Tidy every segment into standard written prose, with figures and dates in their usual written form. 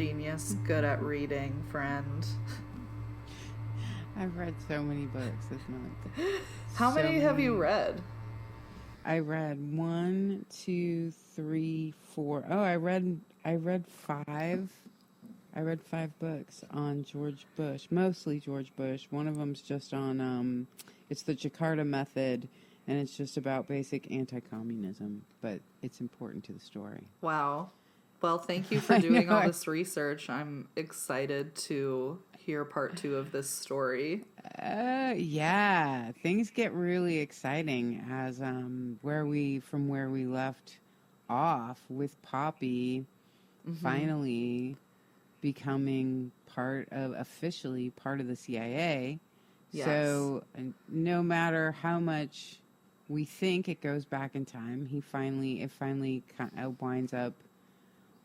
genius, good at reading friend. I've read so many books this month. How many have you read? I read 1, 2, 3, 4. Oh, I read 5. I read 5 books on George Bush, mostly George Bush. One of them's just on, it's the Jakarta Method, and it's just about basic anti-communism, but it's important to the story. Wow. Well, thank you for doing all this research. I'm excited to hear part 2 of this story. Yeah, things get really exciting as where we left off with Poppy finally becoming officially part of the CIA. Yes. So no matter how much we think it goes back in time, it finally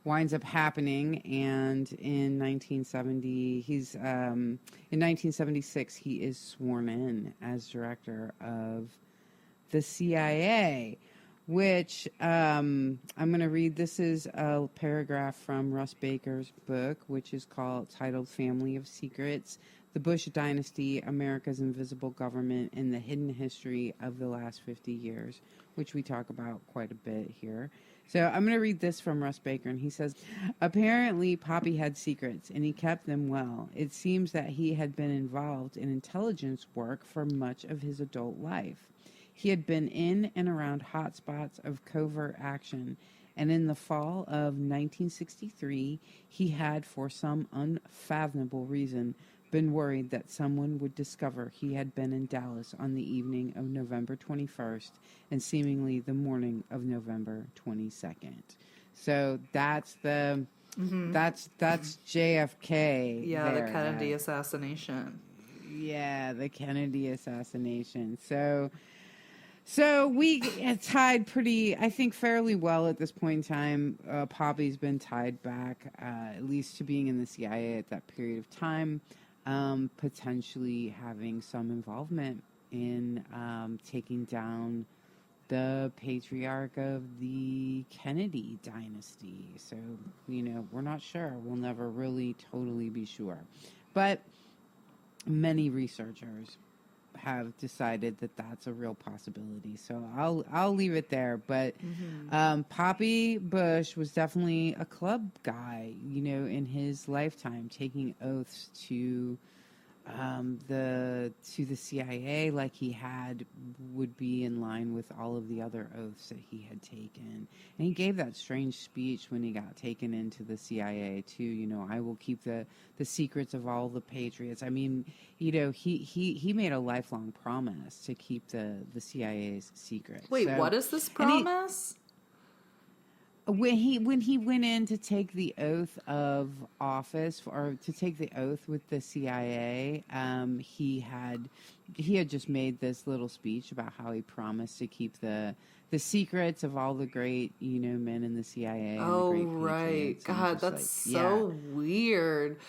winds up happening, and in 1976 he is sworn in as director of the CIA, which I'm going to read. This is a paragraph from Russ Baker's book, which is titled Family of Secrets: The Bush Dynasty, America's Invisible Government, and the Hidden History of the Last 50 Years, which we talk about quite a bit here. So I'm going to read this from Russ Baker, and he says, apparently Poppy had secrets, and he kept them well. It seems that he had been involved in intelligence work for much of his adult life. He had been in and around hotspots of covert action, and in the fall of 1963, he had, for some unfathomable reason, been worried that someone would discover he had been in Dallas on the evening of November 21st and seemingly the morning of November 22nd. So that's that's JFK. Yeah, the Kennedy assassination. Yeah, the Kennedy assassination. So we tied fairly well at this point in time. Poppy's been tied back, at least to being in the CIA at that period of time, potentially having some involvement in taking down the patriarch of the Kennedy dynasty. So, we're not sure. We'll never really totally be sure. But many researchers have decided that that's a real possibility. So I'll leave it there. But Poppy Bush was definitely a club guy, in his lifetime, taking oaths to the CIA like he would be in line with all of the other oaths that he had taken. And he gave that strange speech when he got taken into the CIA too. I will keep the secrets of all the patriots. I mean, he made a lifelong promise to keep the CIA's secrets. Wait, what is this promise? When he went in to take the oath of office, or to take the oath with the CIA, he had just made this little speech about how he promised to keep the secrets of all the great men in the CIA. Oh, and the great right. God, that's so yeah. weird.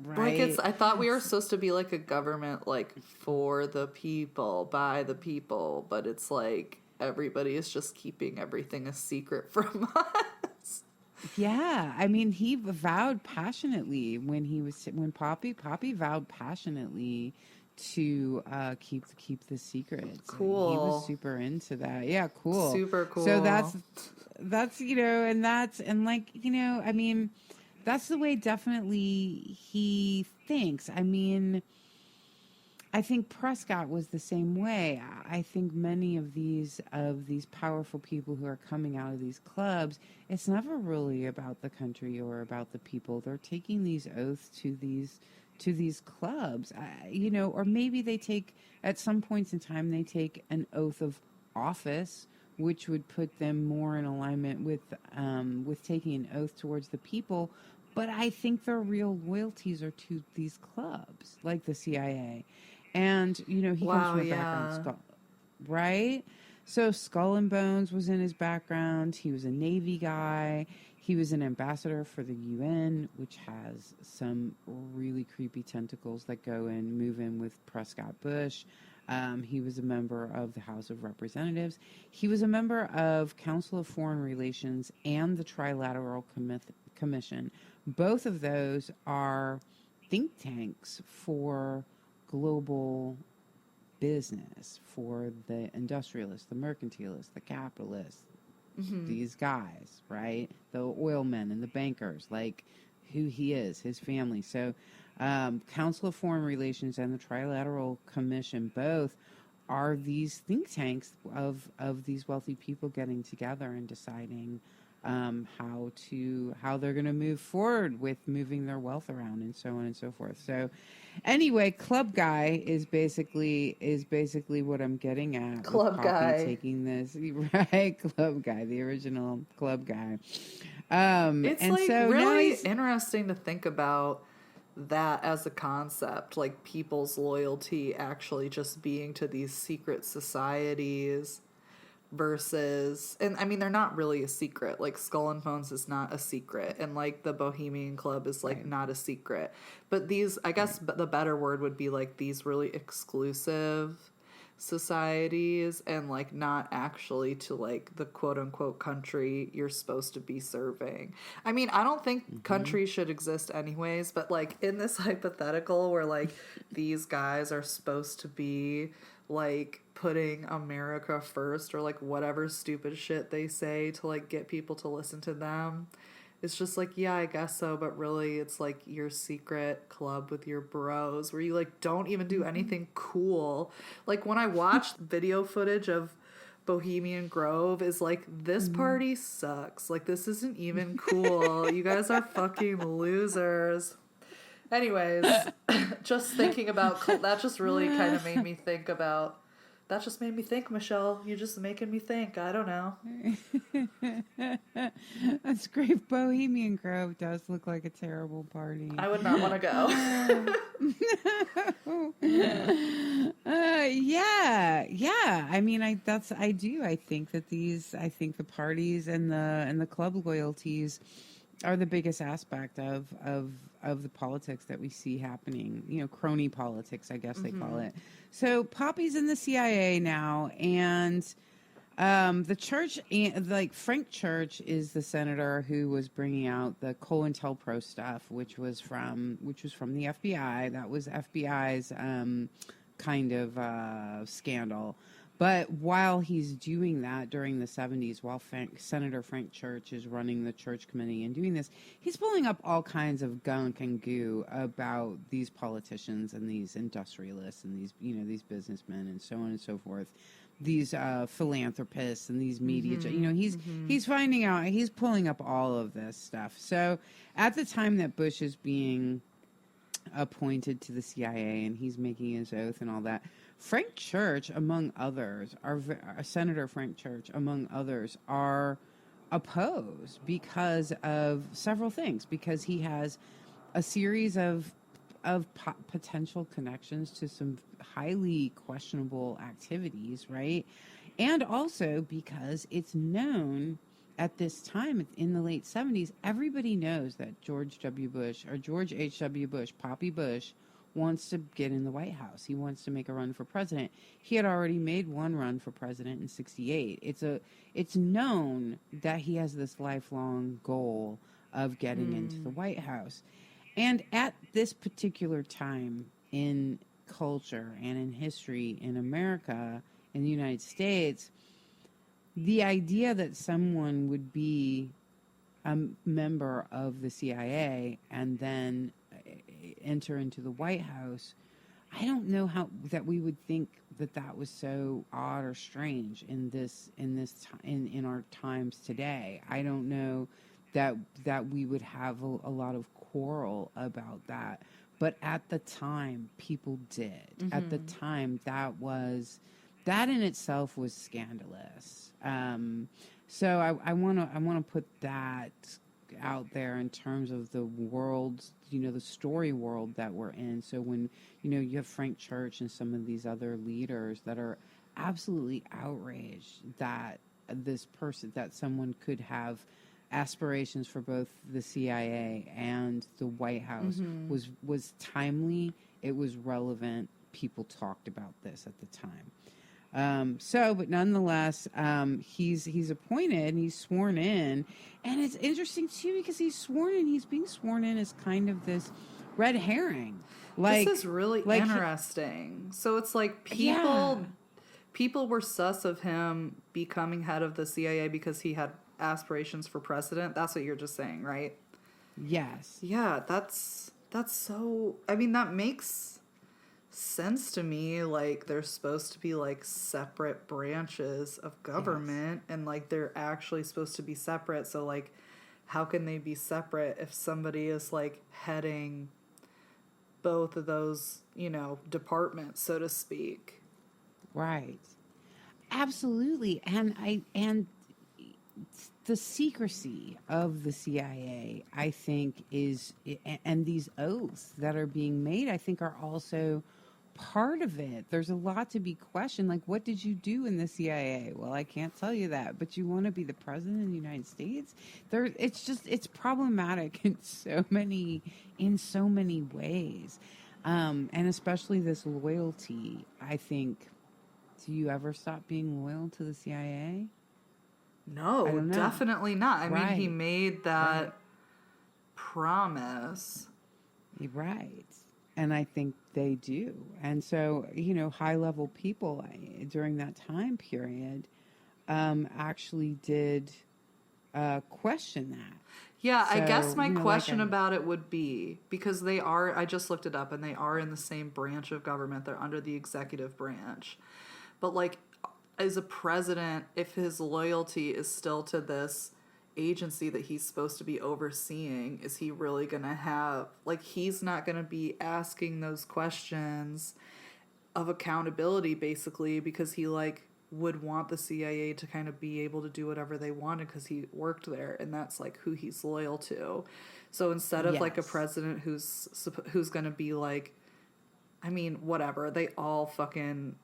Right. I thought we were supposed to be like a government, like for the people, by the people, but it's like everybody is just keeping everything a secret from us. Yeah, I mean, he vowed passionately when Poppy vowed passionately to keep the secrets. Cool. He was super into that. Yeah, cool. Super cool. So that's I mean, that's the way definitely he thinks. I mean, I think Prescott was the same way. I think many of these powerful people who are coming out of these clubs, it's never really about the country or about the people. They're taking these oaths to these clubs, or maybe they take, at some points in time, they take an oath of office, which would put them more in alignment with taking an oath towards the people. But I think their real loyalties are to these clubs, like the CIA. And, he comes from a background, right? So Skull and Bones was in his background. He was a Navy guy. He was an ambassador for the UN, which has some really creepy tentacles that move in with Prescott Bush. He was a member of the House of Representatives. He was a member of Council of Foreign Relations and the Trilateral Commission. Both of those are think tanks for global business, for the industrialists, the mercantilists, the capitalists, these guys, right? The oil men and the bankers, like who he is, his family. So Council of Foreign Relations and the Trilateral Commission both are these think tanks of these wealthy people getting together and deciding how they're going to move forward with moving their wealth around and so on and so forth. So anyway, Club Guy is basically what I'm getting at. Club Guy taking this, right? Club Guy, the original Club Guy. It's and like so really interesting to think about that as a concept, like people's loyalty actually just being to these secret societies versus, and I mean, they're not really a secret. Like Skull and Bones is not a secret, and like the Bohemian Club is like not a secret. But these, I guess, the better word would be like these really exclusive societies, and like not actually to like the quote unquote country you're supposed to be serving. I mean, I don't think countries should exist anyways, but like in this hypothetical where like these guys are supposed to be like putting America first, or like whatever stupid shit they say to like get people to listen to them. It's just like, yeah, I guess so, but really it's like your secret club with your bros where you like don't even do anything cool. Like when I watched video footage of Bohemian Grove, is like, this party sucks. Like this isn't even cool. You guys are fucking losers. Anyways, just thinking about that just really kind of made me think about. That just made me think, Michelle. You're just making me think. I don't know. That's great. Bohemian Grove does look like a terrible party. I would not want to go. Yeah. I mean, I do. I think that the parties and the club loyalties are the biggest aspect of the politics that we see happening. You know, crony politics, I guess they call it. So Poppy's in the CIA now, and the church, like Frank Church, is the senator who was bringing out the COINTELPRO stuff, which was from the FBI. That was FBI's kind of scandal. But while he's doing that during the 70s, while Senator Frank Church is running the church committee and doing this, he's pulling up all kinds of gunk and goo about these politicians and these industrialists and these, you know, these businessmen and so on and so forth, these philanthropists and these media. You know, he's finding out, he's pulling up all of this stuff. So at the time that Bush is being appointed to the CIA and he's making his oath and all that, Frank Church, among others, Senator Frank Church, among others, are opposed because of several things. Because he has a series of potential connections to some highly questionable activities, right? And also because it's known at this time in the late 70s, everybody knows that George H.W. Bush, Poppy Bush, wants to get in the White House. He wants to make a run for president. He had already made one run for president in 1968. It's known that he has this lifelong goal of getting into the White House. And at this particular time in culture and in history in America, in the United States, the idea that someone would be a member of the CIA and then enter into the White House, I don't know how that we would think that was so odd or strange in our times today. I don't know that we would have a lot of quarrel about that, but at the time people did. At the time that in itself was scandalous. So I want to put that out there in terms of the world, you know, the story world that we're in. So when, you know, you have Frank Church and some of these other leaders that are absolutely outraged that someone could have aspirations for both the CIA and the White House was timely. It was relevant. People talked about this at the time. But nonetheless, he's appointed, he's sworn in, and it's interesting too because he's being sworn in as kind of this red herring. Like, this is really interesting. So it's like people were sus of him becoming head of the CIA because he had aspirations for president. That's what you're just saying, right? Yes. Yeah, that's so, I mean, that makes sense to me. Like, they're supposed to be like separate branches of government, and like they're actually supposed to be separate. So like, how can they be separate if somebody is like heading both of those, departments, so to speak? Right. Absolutely. And the secrecy of the CIA, I think, and these oaths that are being made, I think, are also part of it. There's a lot to be questioned. Like, what did you do in the CIA? Well, I can't tell you that, but you want to be the president of the United States? It's problematic in so many ways. And especially this loyalty, I think. Do you ever stop being loyal to the CIA? No, definitely not. I mean, he made that promise. Right. And I think they do. And so, high-level people during that time period actually did question that. Yeah, so, I guess my question about it would be, because I just looked it up, and they are in the same branch of government. They're under the executive branch. But, like, as a president, if his loyalty is still to this agency that he's supposed to be overseeing, is he really going to have, like, he's not going to be asking those questions of accountability, basically, because he, like, would want the CIA to kind of be able to do whatever they wanted because he worked there, and that's, like, who he's loyal to. So instead of, like, a president who's going to be, like, I mean, whatever, they all fucking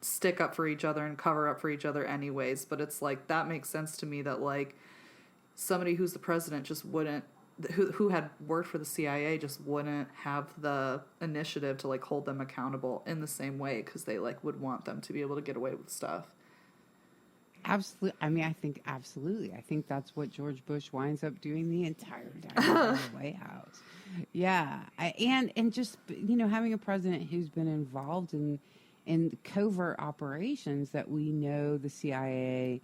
stick up for each other and cover up for each other anyways, but it's like, that makes sense to me that, like, somebody who's the president just wouldn't, who had worked for the CIA just wouldn't have the initiative to, like, hold them accountable in the same way, because they, like, would want them to be able to get away with stuff. Absolutely. I mean, I think absolutely. I think that's what George Bush winds up doing the entire time on the White House. Yeah. And just, having a president who's been involved in covert operations that we know the CIA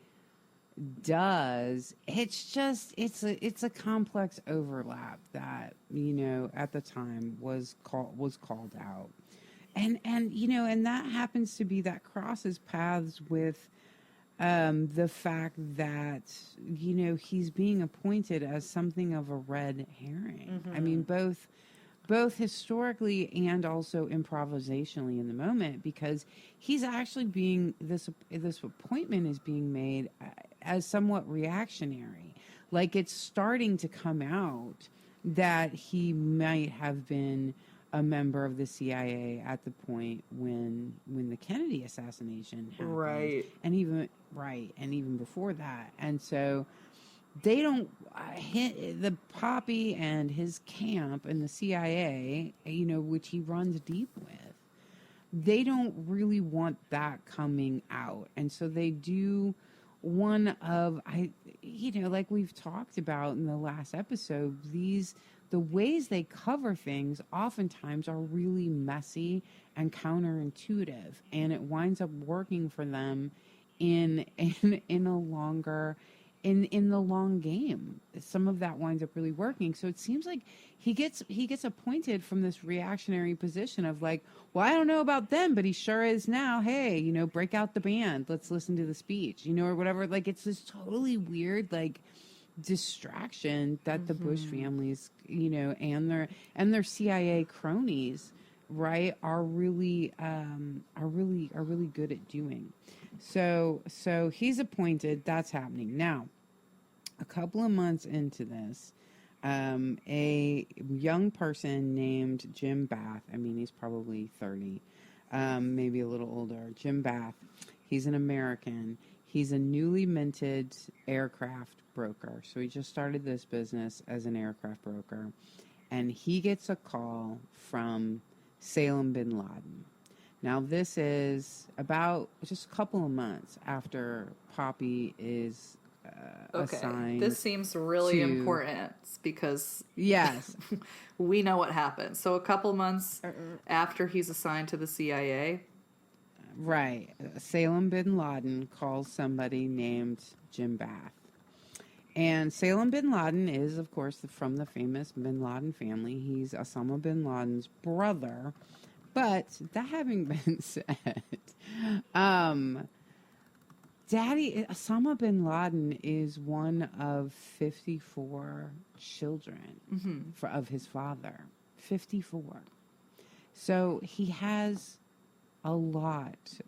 does, it's a complex overlap that, at the time was called out. And that happens to be, that crosses paths with the fact that, he's being appointed as something of a red herring. Mm-hmm. I mean, both historically and also improvisationally in the moment, because he's actually this appointment is being made as somewhat reactionary. Like, it's starting to come out that he might have been a member of the CIA at the point when the Kennedy assassination happened. Right. And even before that. And so they don't the Poppy and his camp and the CIA, which he runs deep with, they don't really want that coming out. And so they do one of, like we've talked about in the last episode, the ways they cover things oftentimes are really messy and counterintuitive, and it winds up working for them in the long game. Some of that winds up really working. So it seems like he gets appointed from this reactionary position of, like, well, I don't know about them, but he sure is now. Hey, break out the band. Let's listen to the speech, or whatever. Like, it's this totally weird, like, distraction that the Bush families, and their CIA cronies, right, are really good at doing. So he's appointed. That's happening now. A couple of months into this, a young person named Jim Bath, I mean, he's probably 30, maybe a little older, Jim Bath, he's an American. He's a newly minted aircraft broker. So he just started this business as an aircraft broker. And he gets a call from Salem bin Laden. Now, this is about just a couple of months after Poppy is Okay, assigned. this seems really to- important because Yes. we know what happened. So a couple months after he's assigned to the CIA. Right. Salem bin Laden calls somebody named Jim Bath. And Salem bin Laden is, of course, from the famous bin Laden family. He's Osama bin Laden's brother. But that having been said, Osama bin Laden is one of 54 children of his father. 54. So he has a lot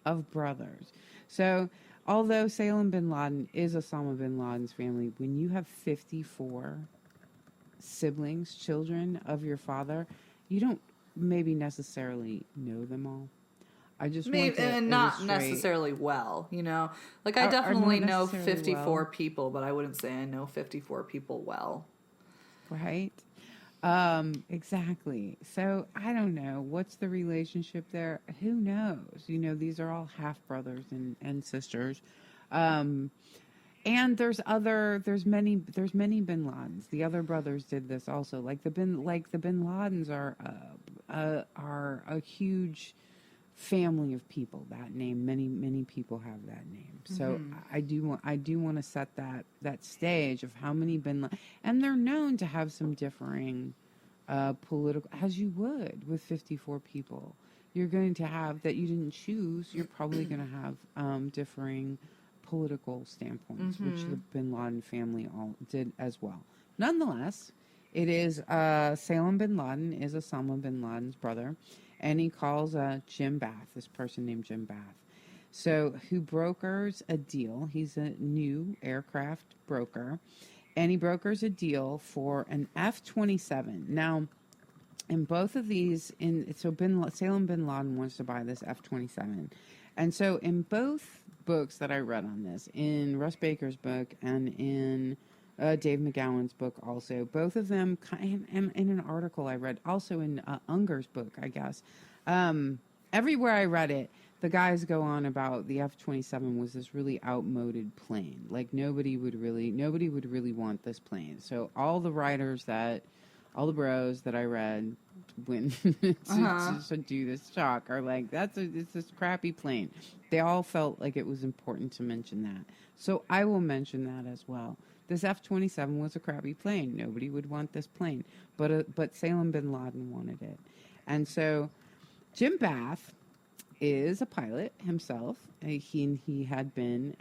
of brothers. So although Salem bin Laden is Osama bin Laden's family, when you have 54 siblings, children of your father, you don't maybe necessarily know them all. I just want to and not illustrate- necessarily well, you know? Like, I Or definitely not know necessarily 54 well. people, but I wouldn't say I know 54 people well. Right? Exactly. So I don't know. What's the relationship there? Who knows? You know, these are all half brothers and sisters. And there's many bin Ladens. The other brothers did this also. The bin Ladens are a huge family of people. That name, many people have that name. So I do want to set that stage of how many bin Laden, and they're known to have some differing political, as you would with 54 people. You're going to have that you didn't choose. You're probably going to have differing political standpoints, which the bin Laden family all did as well. Nonetheless, it is Salem bin Laden is Osama bin Laden's brother, and he calls Jim Bath, this person named Jim Bath. So who brokers a deal. He's a new aircraft broker, and he brokers a deal for an F-27. Now, in both of these, Salem bin Laden wants to buy this F-27. And so in both books that I read on this, in Russ Baker's book and in Dave McGowan's book also, both of them, and in an article I read, also in Unger's book, I guess, everywhere I read it, the guys go on about the F-27 was this really outmoded plane. Like nobody would really want this plane. So all the bros that I read when to do this talk are like, it's this crappy plane. They all felt like it was important to mention that. So I will mention that as well. This F-27 was a crappy plane. Nobody would want this plane, but Salem bin Laden wanted it. And so Jim Bath is a pilot himself. He had been.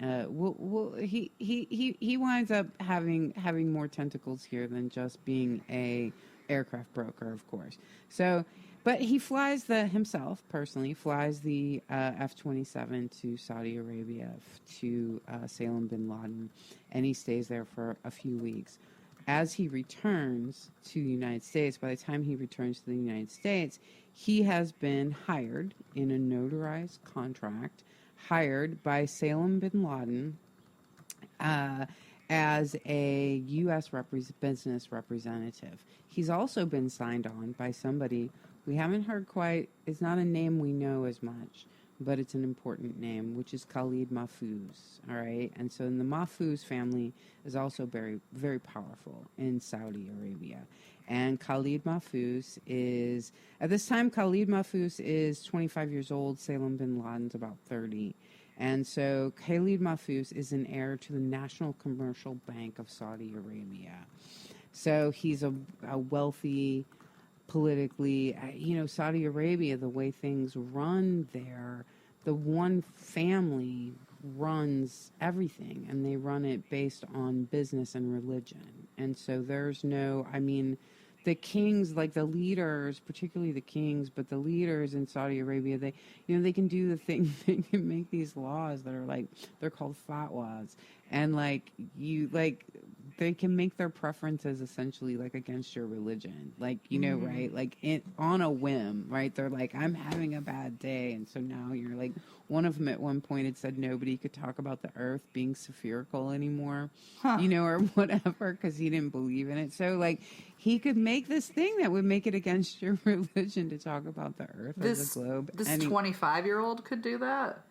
He winds up having more tentacles here than just being a aircraft broker, of course. So, but he flies himself personally flies the F-27 to Saudi Arabia to Salem bin Laden, and he stays there for a few weeks. As he returns to the United States, by the time he returns to the United States, he has been hired in a notarized contract, hired by Salem bin Laden as a U.S. business representative. He's also been signed on by somebody we haven't heard quite. It's not a name we know as much, but it's an important name, which is Khalid Mahfouz. All right, and so the Mahfouz family is also very, very powerful in Saudi Arabia. And Khalid Mahfouz is, at this time, Khalid Mahfouz is 25 years old. Salem bin Laden's about 30. And so Khalid Mahfouz is an heir to the National Commercial Bank of Saudi Arabia. So he's a wealthy, politically, Saudi Arabia, the way things run there, the one family runs everything, and they run it based on business and religion. And so there's the kings, like the leaders, particularly the kings, but the leaders in Saudi Arabia, they can do the thing, they can make these laws that are they're called fatwas. And they can make their preferences essentially like against your religion, like, you know, right? Like on a whim, right? They're like, I'm having a bad day, and so now you're like, one of them at one point had said nobody could talk about the earth being spherical anymore, you know, or whatever, because he didn't believe in it. So like he could make this thing that would make it against your religion to talk about the earth as a globe. This 25-year-old could do that.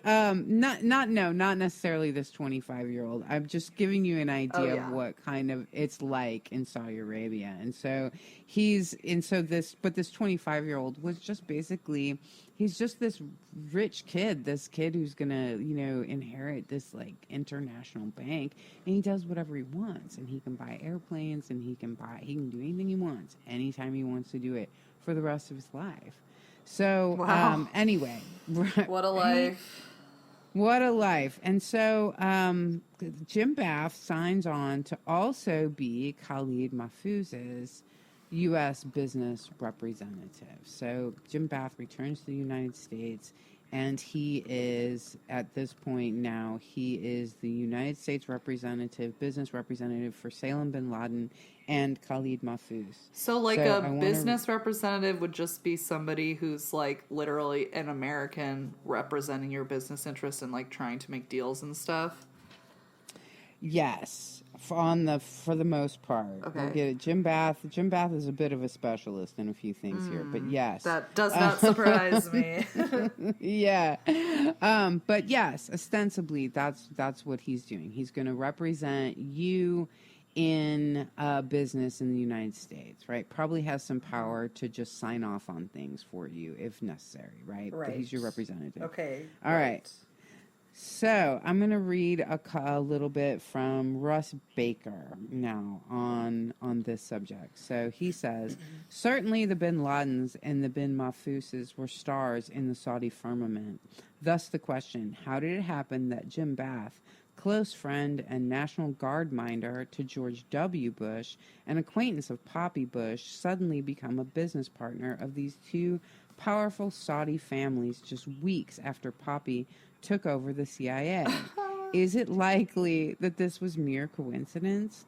Not necessarily this 25-year-old. I'm just giving you an idea of what kind of it's like in Saudi Arabia. And so this 25-year-old was just basically, he's just this rich kid, this kid who's gonna, you know, inherit this like international bank, and he does whatever he wants, and he can buy airplanes, and he can do anything he wants anytime he wants to do it for the rest of his life. So, anyway. What a life. What a life. And so, Jim Bath signs on to also be Khalid Mahfouz's U.S. business representative. So, Jim Bath returns to the United States, and he is, at this point now, he is the United States business representative for Salem bin Laden and Khalid Mahfouz. So like a business representative would just be somebody who's like literally an American representing your business interests and like trying to make deals and stuff? Yes. For the most part. Okay. We'll get it. Jim Bath is a bit of a specialist in a few things here, but yes. That does not surprise me. Yeah. But yes, ostensibly that's what he's doing. He's going to represent you in business in the United States, right? Probably has some power to just sign off on things for you if necessary, right? Right. But he's your representative. Okay. All right. So I'm going to read a little bit from Russ Baker now on this subject. So he says, certainly the bin Ladens and the bin Mahfouzes were stars in the Saudi firmament. Thus the question, how did it happen that Jim Bath, close friend and National Guard minder to George W. Bush, an acquaintance of Poppy Bush, suddenly become a business partner of these two powerful Saudi families just weeks after Poppy took over the CIA? Is it likely that this was mere coincidence?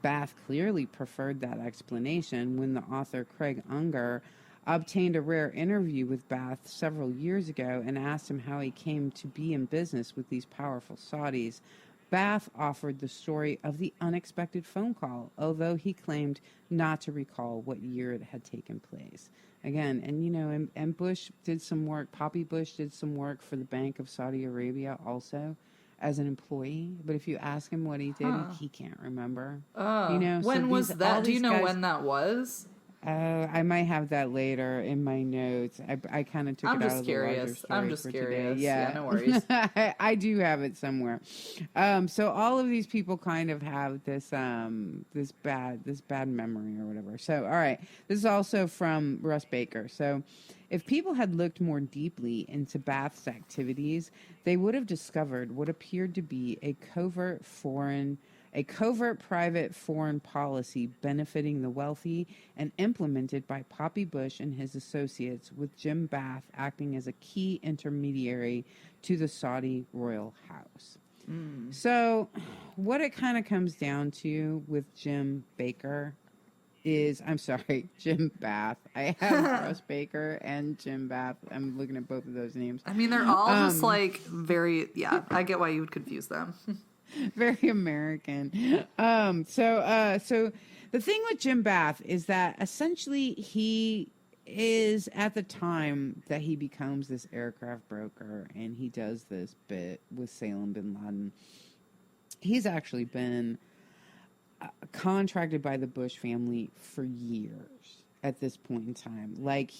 Bath clearly preferred that explanation when the author Craig Unger obtained a rare interview with Bath several years ago and asked him how he came to be in business with these powerful Saudis. Bath offered the story of the unexpected phone call, although he claimed not to recall what year it had taken place. Again, and you know, and Bush did some work, Poppy Bush did some work for the Bank of Saudi Arabia also as an employee. But if you ask him what he did, he can't remember. You know, when was that? Do you know when that was? I might have that later in my notes. I kind of took it out of the larger story. I'm just for curious. Today. Yeah, no worries. I do have it somewhere. So all of these people kind of have this bad memory or whatever. So all right, this is also from Russ Baker. So if people had looked more deeply into Bath's activities, they would have discovered what appeared to be a covert private foreign policy benefiting the wealthy and implemented by Poppy Bush and his associates, with Jim Bath acting as a key intermediary to the Saudi royal house. So what it kind of comes down to with Jim Bath. I have Russ Baker and Jim Bath. I'm looking at both of those names. I mean, they're all just like very, I get why you would confuse them. Very American. So the thing with Jim Bath is that essentially he is, at the time that he becomes this aircraft broker and he does this bit with Salem bin Laden, he's actually been contracted by the Bush family for years at this point in time. Like,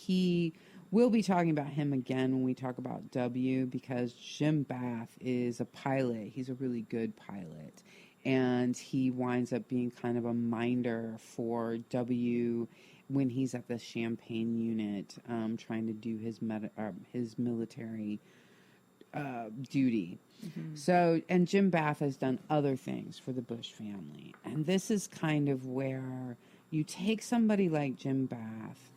we'll be talking about him again when we talk about W, because Jim Bath is a pilot. He's a really good pilot. And he winds up being kind of a minder for W when he's at the Champagne unit, trying to do his military duty. Mm-hmm. So, and Jim Bath has done other things for the Bush family. And this is kind of where you take somebody like Jim Bath.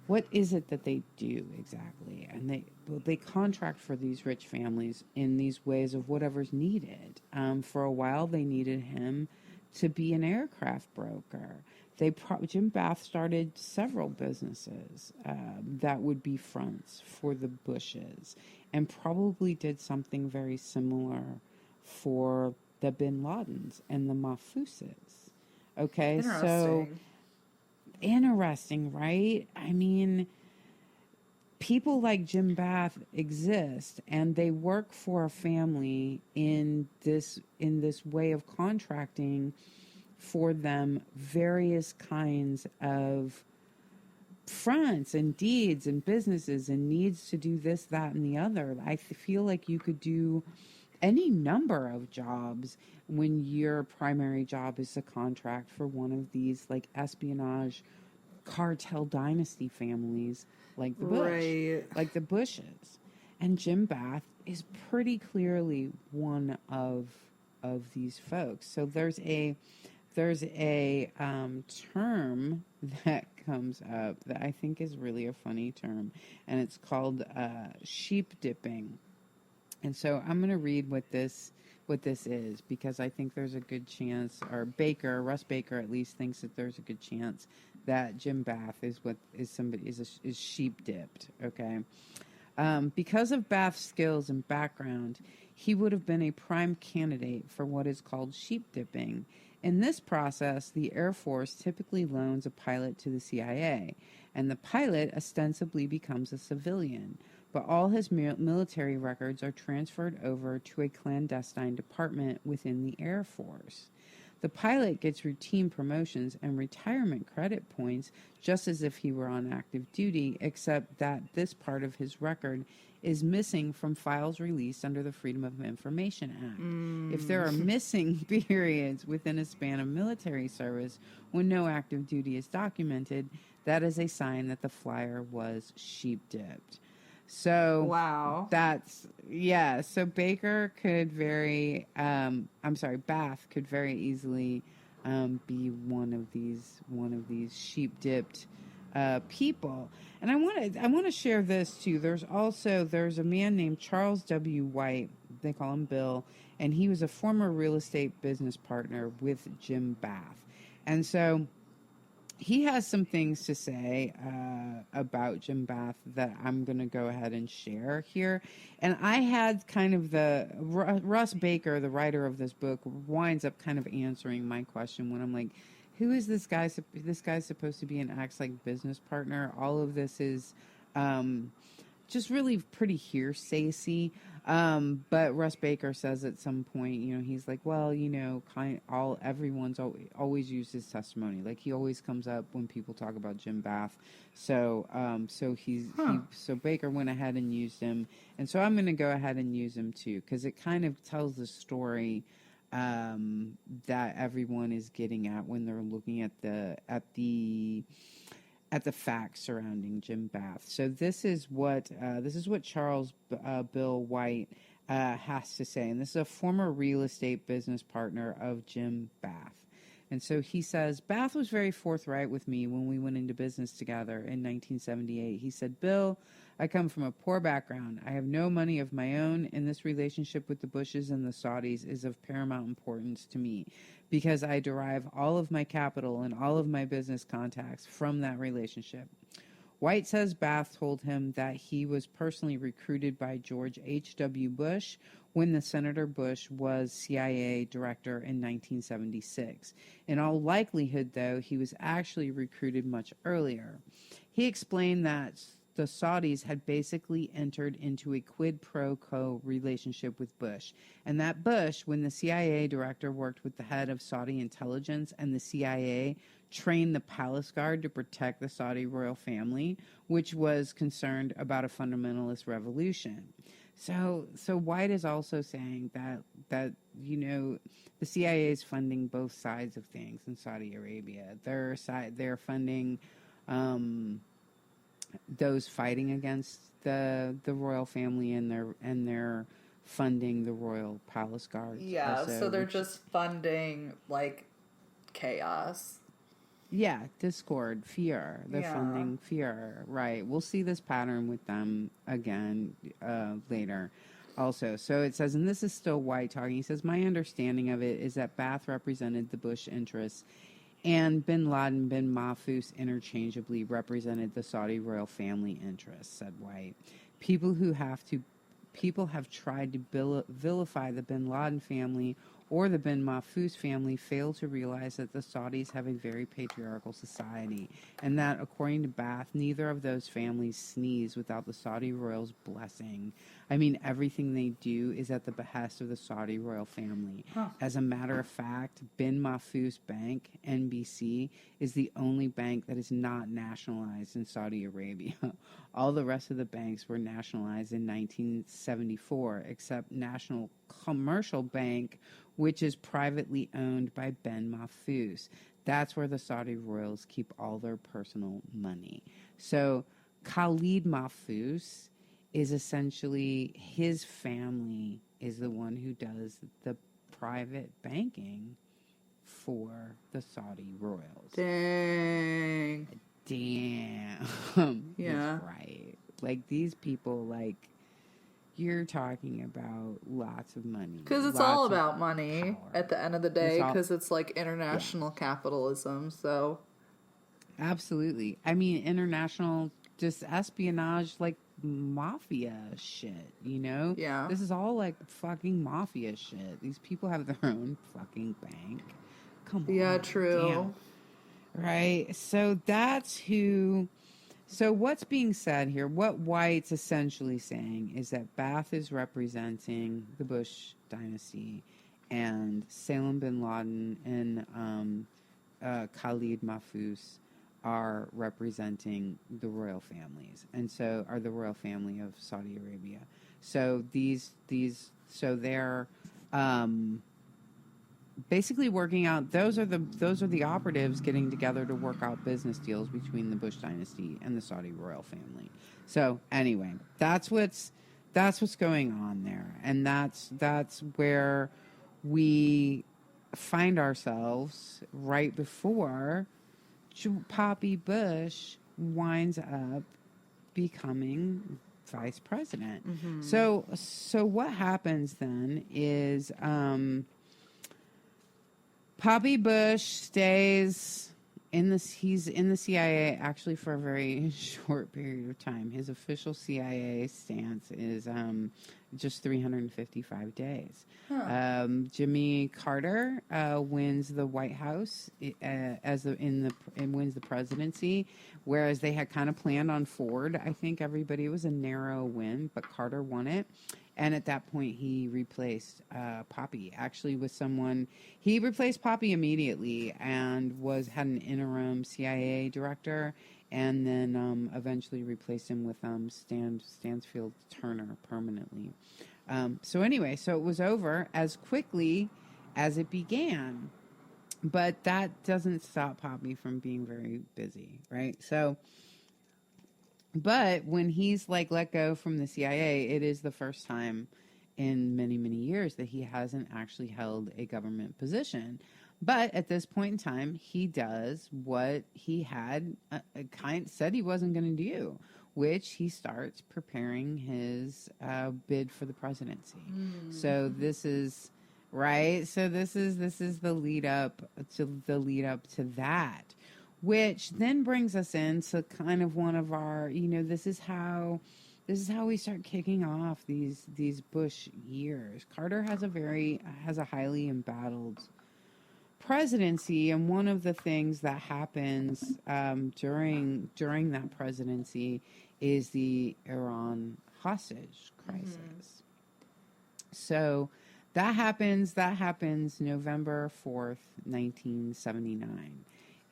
What is it that they do exactly? And they contract for these rich families in these ways of whatever's needed. For a while, they needed him to be an aircraft broker. Jim Bath started several businesses that would be fronts for the Bushes, and probably did something very similar for the Bin Ladens and the Mahfouses. Okay, so interesting, right? I mean, people like Jim Bath exist, and they work for a family in this way of contracting for them various kinds of fronts and deeds and businesses and needs to do this, that, and the other. I feel like you could do any number of jobs when your primary job is to contract for one of these like espionage cartel dynasty families like the like the Bushes. And Jim Bath is pretty clearly one of these folks. So there's a term that comes up that I think is really a funny term, and it's called sheep dipping. And so I'm going to read what this is, because I think there's a good chance, or Russ Baker at least thinks that there's a good chance that Jim Bath is sheep dipped. Okay. Because of Bath's skills and background, he would have been a prime candidate for what is called sheep dipping. In this process, the Air Force typically loans a pilot to the CIA, and the pilot ostensibly becomes a civilian, but all his military records are transferred over to a clandestine department within the Air Force. The pilot gets routine promotions and retirement credit points just as if he were on active duty, except that this part of his record is missing from files released under the Freedom of Information Act. If there are missing periods within a span of military service when no active duty is documented, that is a sign that the flyer was sheep dipped. So wow, so Baker could Bath could very easily be one of these sheep dipped people. And I want to share this too. There's a man named Charles W. White. They call him Bill, and he was a former real estate business partner with Jim Bath. And so he has some things to say about Jim Bath that I'm going to go ahead and share here. And I had kind of Russ Baker, the writer of this book, winds up kind of answering my question when I'm like, who is this guy? This guy's supposed to be an acts-like business partner. All of this is just really pretty hearsay-y. But Russ Baker says at some point, he's like, well, everyone's always used his testimony. Like, he always comes up when people talk about Jim Bath. So Baker went ahead and used him. And so I'm going to go ahead and use him too, because it kind of tells the story that everyone is getting at when they're looking at the facts surrounding Jim Bath. So this is what Charles Bill White has to say, and this is a former real estate business partner of Jim Bath. And so he says, Bath was very forthright with me when we went into business together in 1978. He said, Bill, I come from a poor background. I have no money of my own, and this relationship with the Bushes and the Saudis is of paramount importance to me because I derive all of my capital and all of my business contacts from that relationship. White says Bath told him that he was personally recruited by George H.W. Bush when the Senator Bush was CIA director in 1976. In all likelihood, though, he was actually recruited much earlier. He explained that the Saudis had basically entered into a quid pro quo relationship with Bush, and that Bush, when the CIA director, worked with the head of Saudi intelligence, and the CIA trained the palace guard to protect the Saudi royal family, which was concerned about a fundamentalist revolution. So White is also saying that the CIA is funding both sides of things in Saudi Arabia. They're funding those fighting against the royal family, and they're funding the royal palace guards. Yeah, also, so they're just funding like chaos. Yeah, discord, fear. They're funding fear, right? We'll see this pattern with them again later. also. So it says, and this is still White talking, he says, my understanding of it is that Ba'ath represented the Bush interests and bin Laden, bin Mahfouz interchangeably represented the Saudi royal family interests, said White. People have tried to vilify the bin Laden family or the bin Mahfouz family fail to realize that the Saudis have a very patriarchal society, and that, according to Ba'ath, neither of those families sneeze without the Saudi royals' blessing. I mean, everything they do is at the behest of the Saudi royal family. Huh. As a matter of fact, Bin Mahfouz Bank, NBC, is the only bank that is not nationalized in Saudi Arabia. All the rest of the banks were nationalized in 1974, except National Commercial Bank, which is privately owned by Ben Mahfouz. That's where the Saudi royals keep all their personal money. So Khalid Mahfouz is essentially, his family is the one who does the private banking for the Saudi royals. Dang. Damn. Yeah. That's right. Like, these people, like, you're talking about lots of money. Because it's all about money power. at the end of the day, because it's like international capitalism, so. Absolutely. I mean, international, just espionage, like mafia shit, you know? Yeah. This is all like fucking mafia shit. These people have their own fucking bank. Come on. Yeah, true. Damn. Right? So that's who... So what's being said here, what White's essentially saying is that Ba'ath is representing the Bush dynasty, and Salem bin Laden and Khalid Mahfouz are representing the royal families, and so are the royal family of Saudi Arabia. So so they're basically working out, those are the operatives getting together to work out business deals between the Bush dynasty and the Saudi royal family. So anyway, that's what's going on there, and that's where we find ourselves right before Poppy Bush winds up becoming vice president. Mm-hmm. So what happens then is Poppy Bush stays he's in the CIA actually for a very short period of time. His official CIA stance is just 355 days. Huh. Jimmy Carter wins the White House and wins the presidency, whereas they had kind of planned on Ford. I think it was a narrow win, but Carter won it. And at that point, he replaced Poppy, actually, with someone. He replaced Poppy immediately and had an interim CIA director, and then eventually replaced him with Stansfield Turner permanently. So anyway, so it was over as quickly as it began. But that doesn't stop Poppy from being very busy, right? So... But when he's like let go from the CIA, it is the first time in many, many years that he hasn't actually held a government position. But at this point in time, he does what he had said he wasn't going to do, which he starts preparing his bid for the presidency. Mm. So this is right. So this is the lead up to that. Which then brings us into kind of one of our, this is how we start kicking off these Bush years. Carter has a highly embattled presidency, and one of the things that happens during that presidency is the Iran hostage crisis. Mm-hmm. So that happens November 4th, 1979.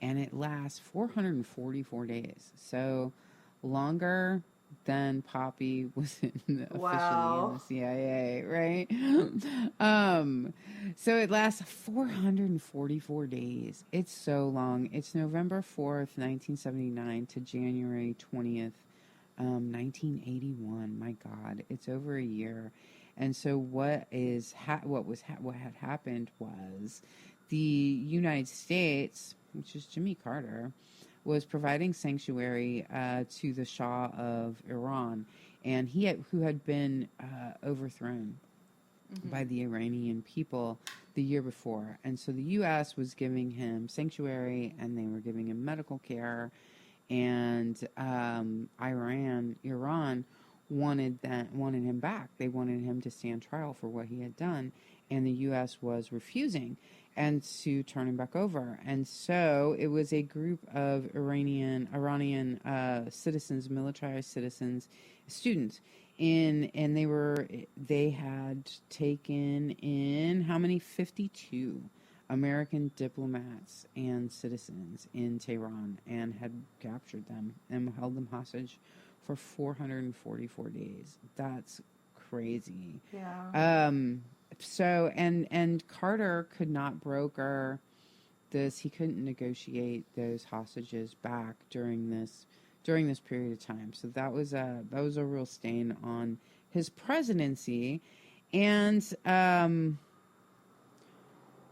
And it lasts 444 days. So longer than Poppy was officially in the CIA, right? So it lasts 444 days. It's so long. It's November 4th, 1979 to January 20th, 1981. My God, it's over a year. And so what had happened was the United States, which is Jimmy Carter, was providing sanctuary to the Shah of Iran. and who had been overthrown by the Iranian people the year before. And so the U.S. was giving him sanctuary, and they were giving him medical care, and Iran wanted him back. They wanted him to stand trial for what he had done, and the U.S. was refusing and to turn him back over. And so it was a group of Iranian citizens, militarized citizens, students, and they had taken in how many? 52 American diplomats and citizens in Tehran, and had captured them and held them hostage for 444 days. That's crazy. Yeah. So and Carter could not broker this. He couldn't negotiate those hostages back during this period of time. So that was a real stain on his presidency. And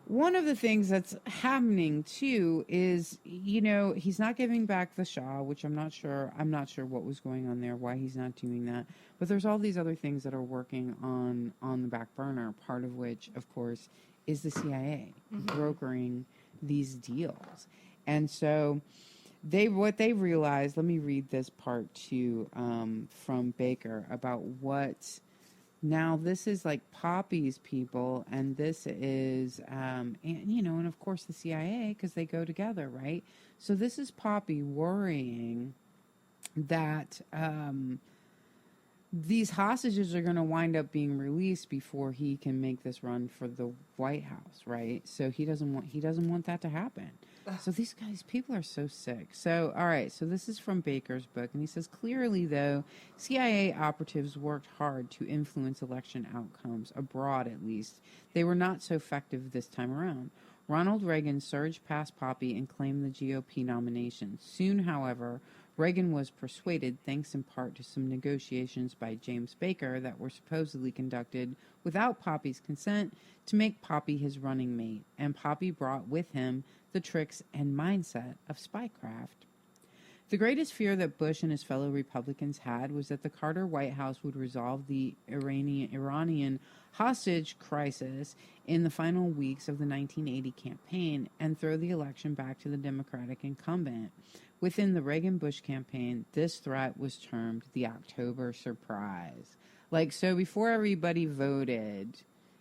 one of the things that's happening too is, he's not giving back the Shah, which I'm not sure what was going on there, why he's not doing that. But there's all these other things that are working on the back burner, part of which, of course, is the CIA brokering these deals. And so what they realized, let me read this part too, from Baker about what. Now, this is like Poppy's people, and this is, and of course the CIA, because they go together, right? So this is Poppy worrying that these hostages are going to wind up being released before he can make this run for the White House, right? So he doesn't want that to happen. So these people are so sick. So, all right, so this is from Baker's book, and he says, clearly, though, CIA operatives worked hard to influence election outcomes, abroad at least. They were not so effective this time around. Ronald Reagan surged past Poppy and claimed the GOP nomination. Soon, however, Reagan was persuaded, thanks in part to some negotiations by James Baker that were supposedly conducted without Poppy's consent, to make Poppy his running mate, and Poppy brought with him the tricks and mindset of spycraft. The greatest fear that Bush and his fellow Republicans had was that the Carter White House would resolve the Iranian hostage crisis in the final weeks of the 1980 campaign and throw the election back to the Democratic incumbent. Within the Reagan-Bush campaign, this threat was termed the October surprise. So before everybody voted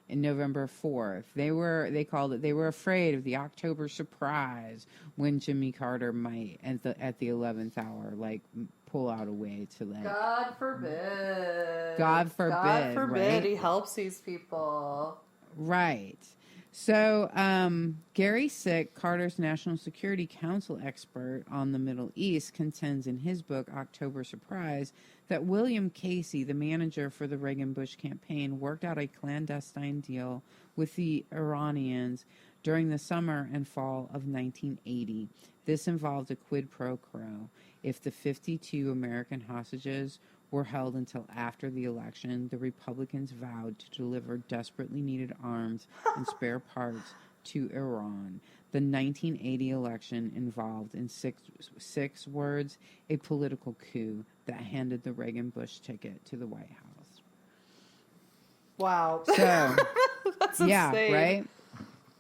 in November 4th, they were afraid of the October surprise when Jimmy Carter might at the 11th hour pull out a way to God forbid. God forbid, right? He helps these people. Right. So, Gary Sick, Carter's National Security Council expert on the Middle East, contends in his book, October Surprise, that William Casey, the manager for the Reagan-Bush campaign, worked out a clandestine deal with the Iranians during the summer and fall of 1980. This involved a quid pro quo. If the 52 American hostages were held until after the election, the Republicans vowed to deliver desperately needed arms and spare parts to Iran. The 1980 election involved, in six words, a political coup that handed the Reagan-Bush ticket to the White House. Wow. So, that's yeah, insane. right?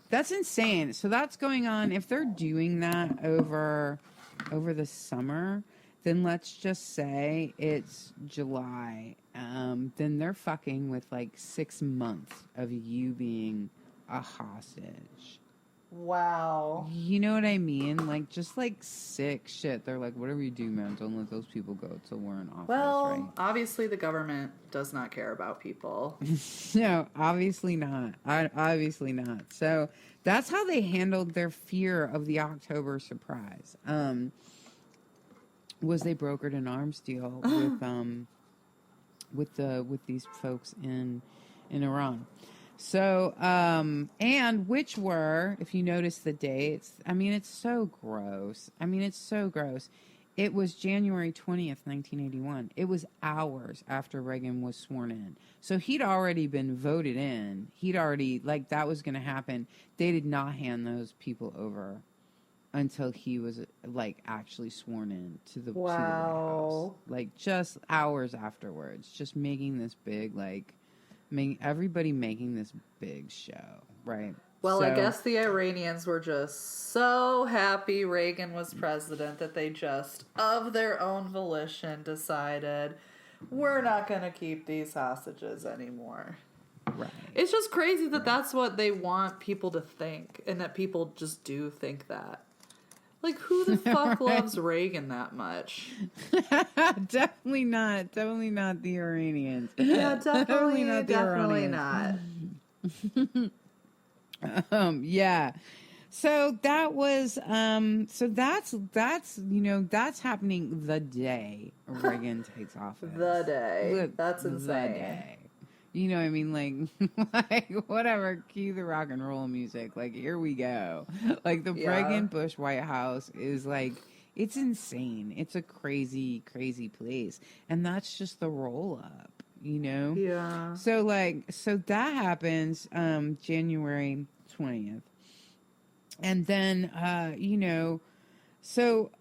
That's insane. So that's going on. If they're doing that over the summer, then let's just say it's July. Then they're fucking with 6 months of you being a hostage. Wow. You know what I mean? Just sick shit. They're like, whatever you do, man, don't let those people go till we're in office, Well, right? obviously the government does not care about people. No, obviously not. Obviously not. So that's how they handled their fear of the October surprise. Was they brokered an arms deal with these folks in Iran. So, and which were, if you notice the dates, it's so gross. It's so gross. It was January 20th, 1981. It was hours after Reagan was sworn in. So he'd already been voted in. He'd already, that was going to happen. They did not hand those people over until he was like actually sworn in to the White House. Wow. Like just hours afterwards, just making this big everybody making this big show, right? Well, I guess the Iranians were just so happy Reagan was president that they just, of their own volition, decided we're not going to keep these hostages anymore. Right. It's just crazy that that's what they want people to think, and that people just do think that. Like, who the fuck loves Reagan that much? Definitely not the Iranians. Yeah, definitely not. Yeah. So that was that's happening the day Reagan takes office. The day. That's insane. The day. You know what I mean? Like whatever, cue the rock and roll music. Like, here we go. Like, the Reagan Bush White House is like, it's insane. It's a crazy, crazy place. And that's just the roll up, you know? Yeah. So that happens January 20th. And then, so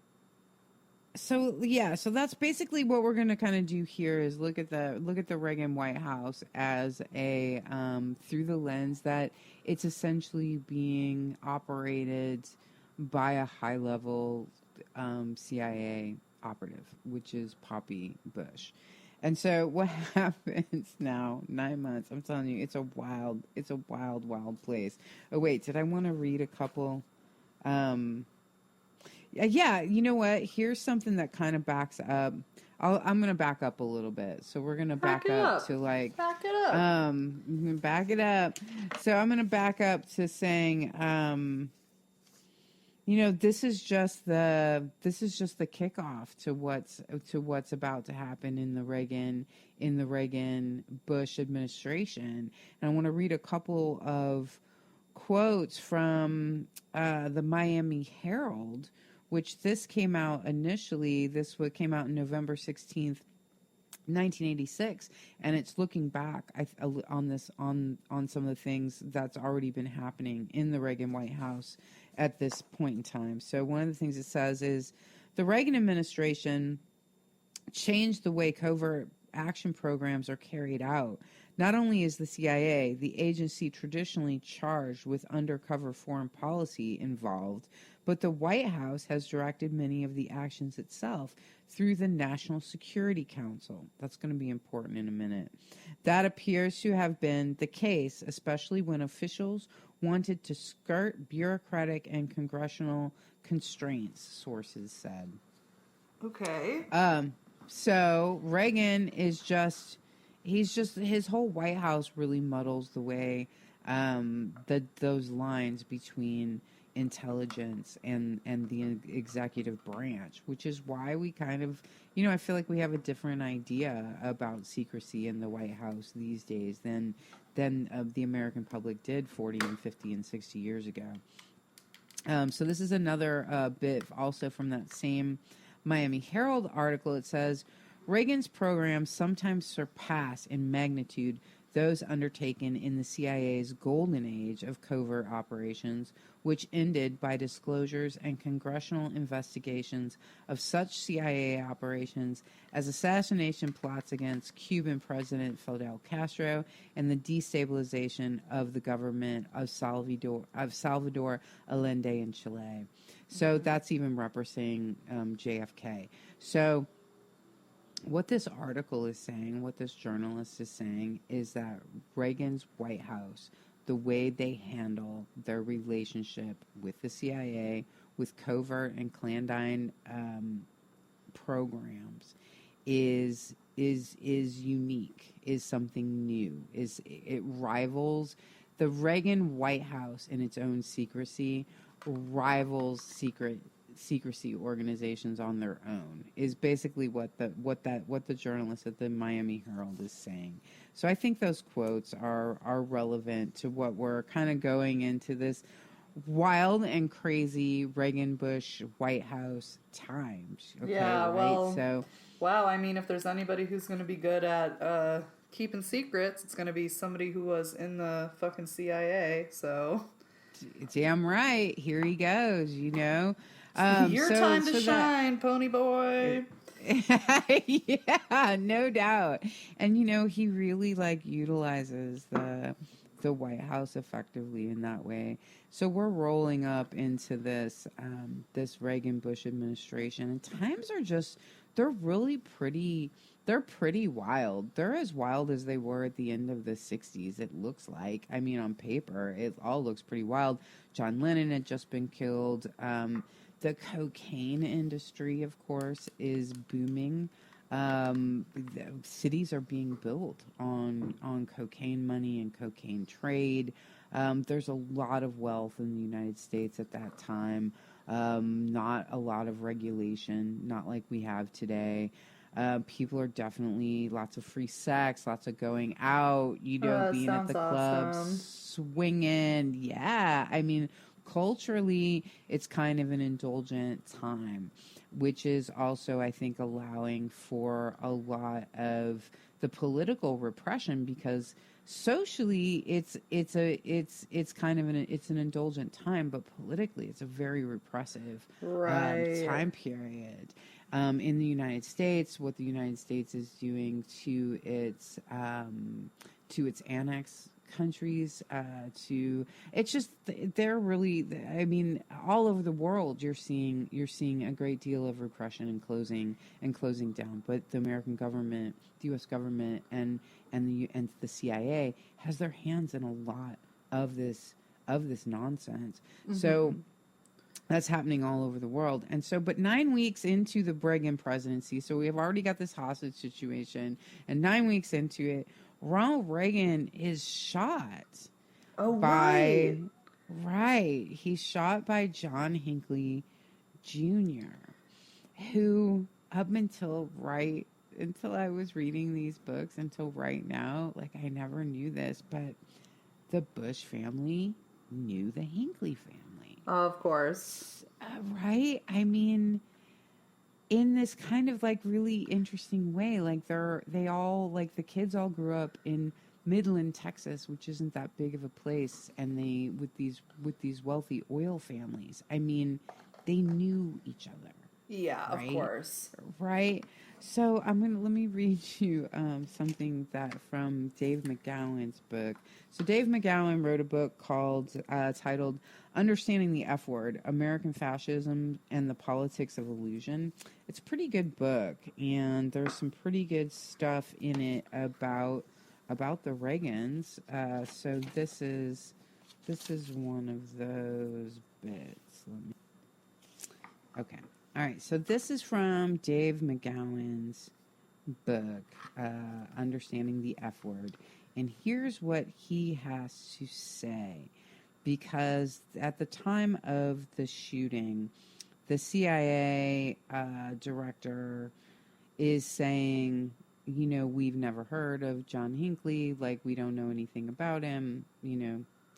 that's basically what we're going to kind of do here is look at the Reagan White House as a through the lens that it's essentially being operated by a high level CIA operative, which is Poppy Bush. And so what happens now, 9 months, I'm telling you, it's a wild place. Oh, wait, did I want to read a couple? Yeah, you know what? Here's something that kind of backs up. I'm going to back up a little bit. So we're going to back up to like... Back it up. Back it up. So I'm going to back up to saying... this is just the kickoff to what's about to happen in the Reagan Bush administration. And I want to read a couple of quotes from the Miami Herald, which this came out initially. Came out on November 16th, 1986, and it's looking back on some of the things that's already been happening in the Reagan White House at this point in time. So one of the things it says is the Reagan administration changed the way covert action programs are carried out. Not only is the CIA, the agency traditionally charged with undercover foreign policy, involved, but the White House has directed many of the actions itself through the National Security Council. That's going to be important in a minute. That appears to have been the case, especially when officials wanted to skirt bureaucratic and congressional constraints, sources said. Okay. So Reagan is his whole White House really muddles the way those lines between intelligence and the executive branch, which is why we kind of, I feel like we have a different idea about secrecy in the White House these days than the American public did 40 and 50 and 60 years ago. So this is another bit also from that same Miami Herald article. It says, Reagan's programs sometimes surpass in magnitude those undertaken in the CIA's golden age of covert operations, which ended by disclosures and congressional investigations of such CIA operations as assassination plots against Cuban President Fidel Castro and the destabilization of the government of Salvador Allende in Chile. So that's even referencing JFK. So what this article is saying, what this journalist is saying, is that Reagan's White House, the way they handle their relationship with the CIA, with covert and clandestine programs, is unique, is something new. It rivals the Reagan White House in its own secrecy, rivals secrecy organizations on their own, is basically what the journalist at the Miami Herald is saying. So I think those quotes are relevant to what we're kind of going into this wild and crazy Reagan Bush White House times. Okay, yeah, right? well, so wow, I mean, if there's anybody who's going to be good at keeping secrets, it's going to be somebody who was in the fucking CIA, so... Damn right. Here he goes, Your time to shine, pony boy. Yeah, no doubt. And he really utilizes the White House effectively in that way. So we're rolling up into this this Reagan Bush administration, and times are just they're really pretty. They're pretty wild. They're as wild as they were at the end of the 60s, it looks like. I mean, on paper, it all looks pretty wild. John Lennon had just been killed. The cocaine industry, of course, is booming. Cities are being built on cocaine money and cocaine trade. There's a lot of wealth in the United States at that time. Not a lot of regulation, not like we have today. People are definitely lots of free sex, lots of going out, being at the clubs, awesome. swinging. Yeah, I mean, culturally, it's kind of an indulgent time, which is also, I think, allowing for a lot of the political repression because socially, it's kind of an indulgent time, but politically, it's a very repressive time period. In the United States, what the United States is doing to its annex countries, they're really, I mean, all over the world, you're seeing a great deal of repression and closing down. But the American government, the U.S. government, and the CIA has their hands in a lot of this nonsense. Mm-hmm. So that's happening all over the world. And so, but 9 weeks into the Reagan presidency, so we have already got this hostage situation, and 9 weeks into it, Ronald Reagan is shot. Oh, right. Right. He's shot by John Hinckley Jr., who up until I was reading these books, until right now, I never knew this, but the Bush family knew the Hinckley family. Of course. Right? I mean, in this kind of really interesting way, they all, the kids all grew up in Midland, Texas, which isn't that big of a place, and they, with these wealthy oil families, I mean, they knew each other. Yeah, right? Of course. Right? So let me read you something that from Dave McGowan's book. So Dave McGowan wrote a book titled Understanding the F Word, American Fascism and the Politics of Illusion. It's a pretty good book, and there's some pretty good stuff in it about the Reagans. So this is one of those bits. Okay. All right, so this is from Dave McGowan's book, Understanding the F Word. And here's what he has to say. Because at the time of the shooting, the CIA director is saying, we've never heard of John Hinckley, we don't know anything about him,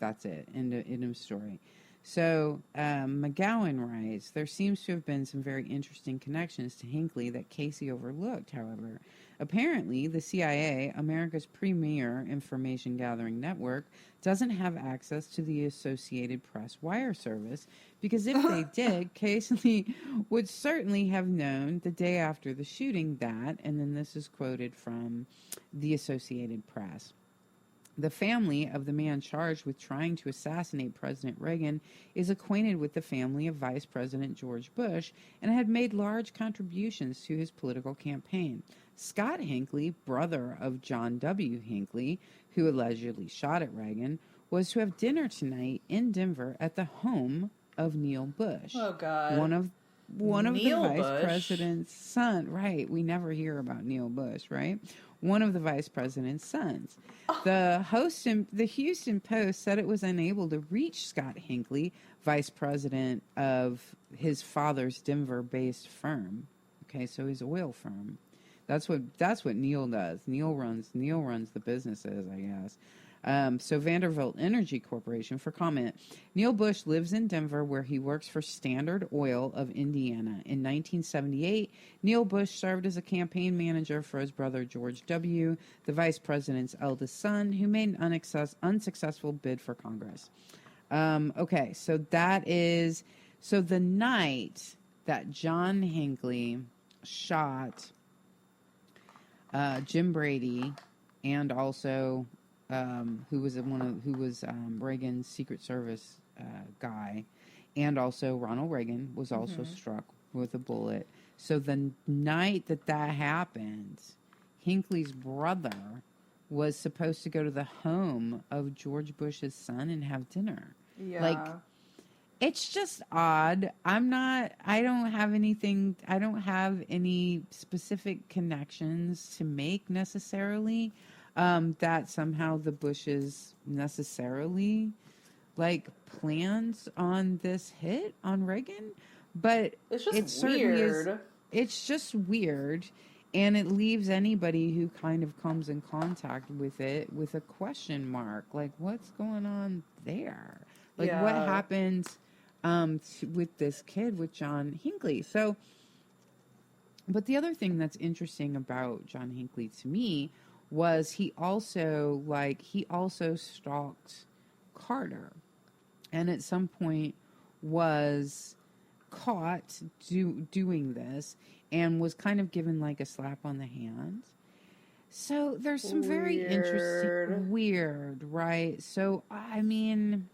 that's it, end of story. So McGowan writes, there seems to have been some very interesting connections to Hinckley that Casey overlooked, however. Apparently, the CIA, America's premier information gathering network, doesn't have access to the Associated Press wire service because if they did, Casey would certainly have known the day after the shooting that, and then this is quoted from the Associated Press. The family of the man charged with trying to assassinate President Reagan is acquainted with the family of Vice President George Bush and had made large contributions to his political campaign. Scott Hinckley, brother of John W. Hinckley, who allegedly shot at Reagan, was to have dinner tonight in Denver at the home of Neil Bush. Oh, God. One of Neil the vice Bush? president's son. Right. We never hear about Neil Bush, right? One of the vice president's sons. The Houston Post said it was unable to reach Scott Hinckley, vice president of his father's Denver-based firm. Okay, so his oil firm. That's what Neil does. Neil runs the businesses, I guess. So Vanderbilt Energy Corporation, for comment, Neil Bush lives in Denver where he works for Standard Oil of Indiana. In 1978, Neil Bush served as a campaign manager for his brother George W., the vice president's eldest son, who made an unsuccessful bid for Congress. Okay, so that is so the night that John Hinckley shot Jim Brady, and also who was Reagan's Secret Service guy, and also Ronald Reagan was also struck with a bullet. So the night that happened, Hinckley's brother was supposed to go to the home of George Bush's son and have dinner. Yeah. Like, it's just odd. I don't have any specific connections to make necessarily, that somehow the Bushes necessarily, like, planned on this hit on Reagan. But it's just it certainly weird. It's just weird. And it leaves anybody who kind of comes in contact with it with a question mark. Like, what's going on there? Like, what happened with this kid, with John Hinckley? So, but the other thing that's interesting about John Hinckley to me was he also stalked Carter. And at some point was caught doing this and was kind of given like a slap on the hand. So there's some very interesting, weird, right? So, I mean,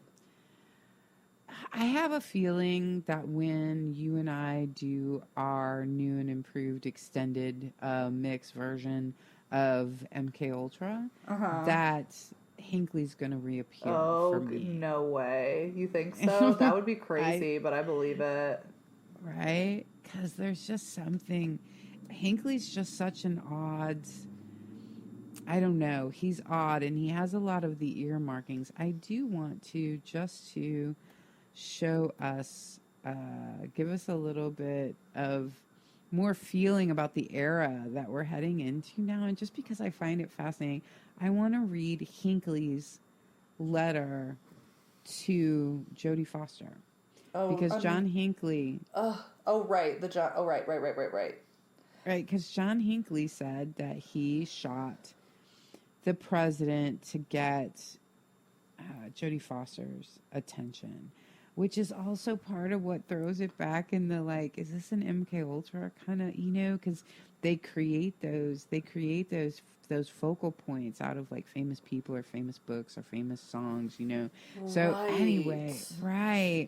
I have a feeling that when you and I do our new and improved extended mix version of MK Ultra, that Hinckley's going to reappear for me. No way. You think so? That would be crazy, but I believe it. Right? Because there's just something. Hinckley's just such an odd. I don't know. He's odd, and he has a lot of the ear markings. I do want to show us, give us a little bit of more feeling about the era that we're heading into now. And just because I find it fascinating, I want to read Hinckley's letter to Jodie Foster. Because John Hinckley... right. Right. Right, because John Hinckley said that he shot the president to get Jodie Foster's attention, which is also part of what throws it back in the, like, is this an MK Ultra kind of, because they create those focal points out of, like, famous people or famous books or famous songs, So anyway, right.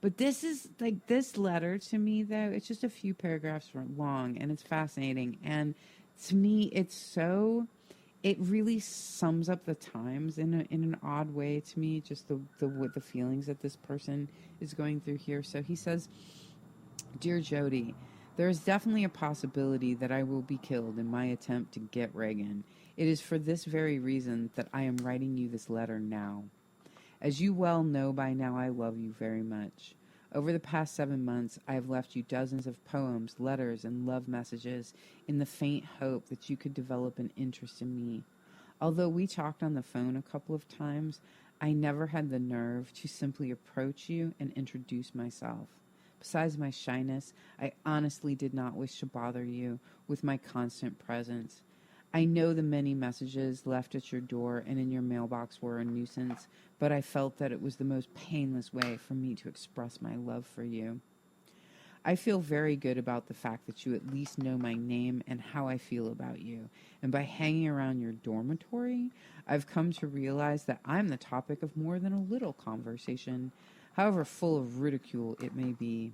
But this is, like, this letter to me, though, it's just a few paragraphs long, and it's fascinating. And to me, it really sums up the times in an odd way to me, just the feelings that this person is going through here. So he says, "Dear Jodie, there is definitely a possibility that I will be killed in my attempt to get Reagan. It is for this very reason that I am writing you this letter now. As you well know by now, I love you very much. Over the past 7 months, I have left you dozens of poems, letters, and love messages in the faint hope that you could develop an interest in me. Although we talked on the phone a couple of times, I never had the nerve to simply approach you and introduce myself. Besides my shyness, I honestly did not wish to bother you with my constant presence. I know the many messages left at your door and in your mailbox were a nuisance, but I felt that it was the most painless way for me to express my love for you. I feel very good about the fact that you at least know my name and how I feel about you, and by hanging around your dormitory, I've come to realize that I'm the topic of more than a little conversation, however full of ridicule it may be.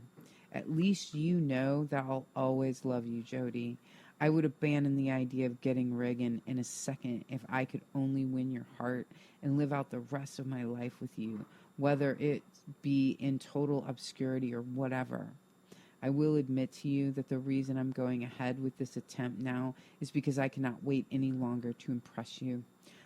At least you know that I'll always love you, Jodie. I would abandon the idea of getting Reagan in a second if I could only win your heart and live out the rest of my life with you, whether it be in total obscurity or whatever. I will admit to you that the reason I'm going ahead with this attempt now is because I cannot wait any longer to impress you.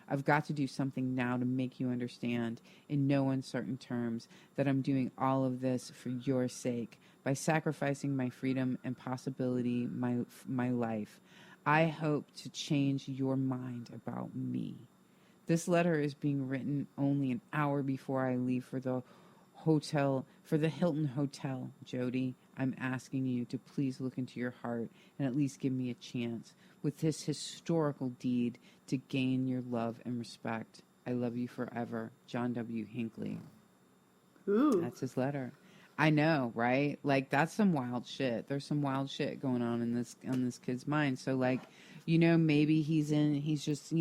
I've got to do something now to make you understand, in no uncertain terms, that I'm doing all of this for your sake, by sacrificing my freedom and possibility, my life. I hope to change your mind about me. This letter is being written only an hour before I leave for the Hilton Hotel, Jodie. I'm asking you to please look into your heart and at least give me a chance with this historical deed to gain your love and respect. I love you forever, John W. Hinckley." Ooh. That's his letter. I know, right? Like that's some wild shit. There's some wild shit going on this kid's mind. So like, maybe maybe he's just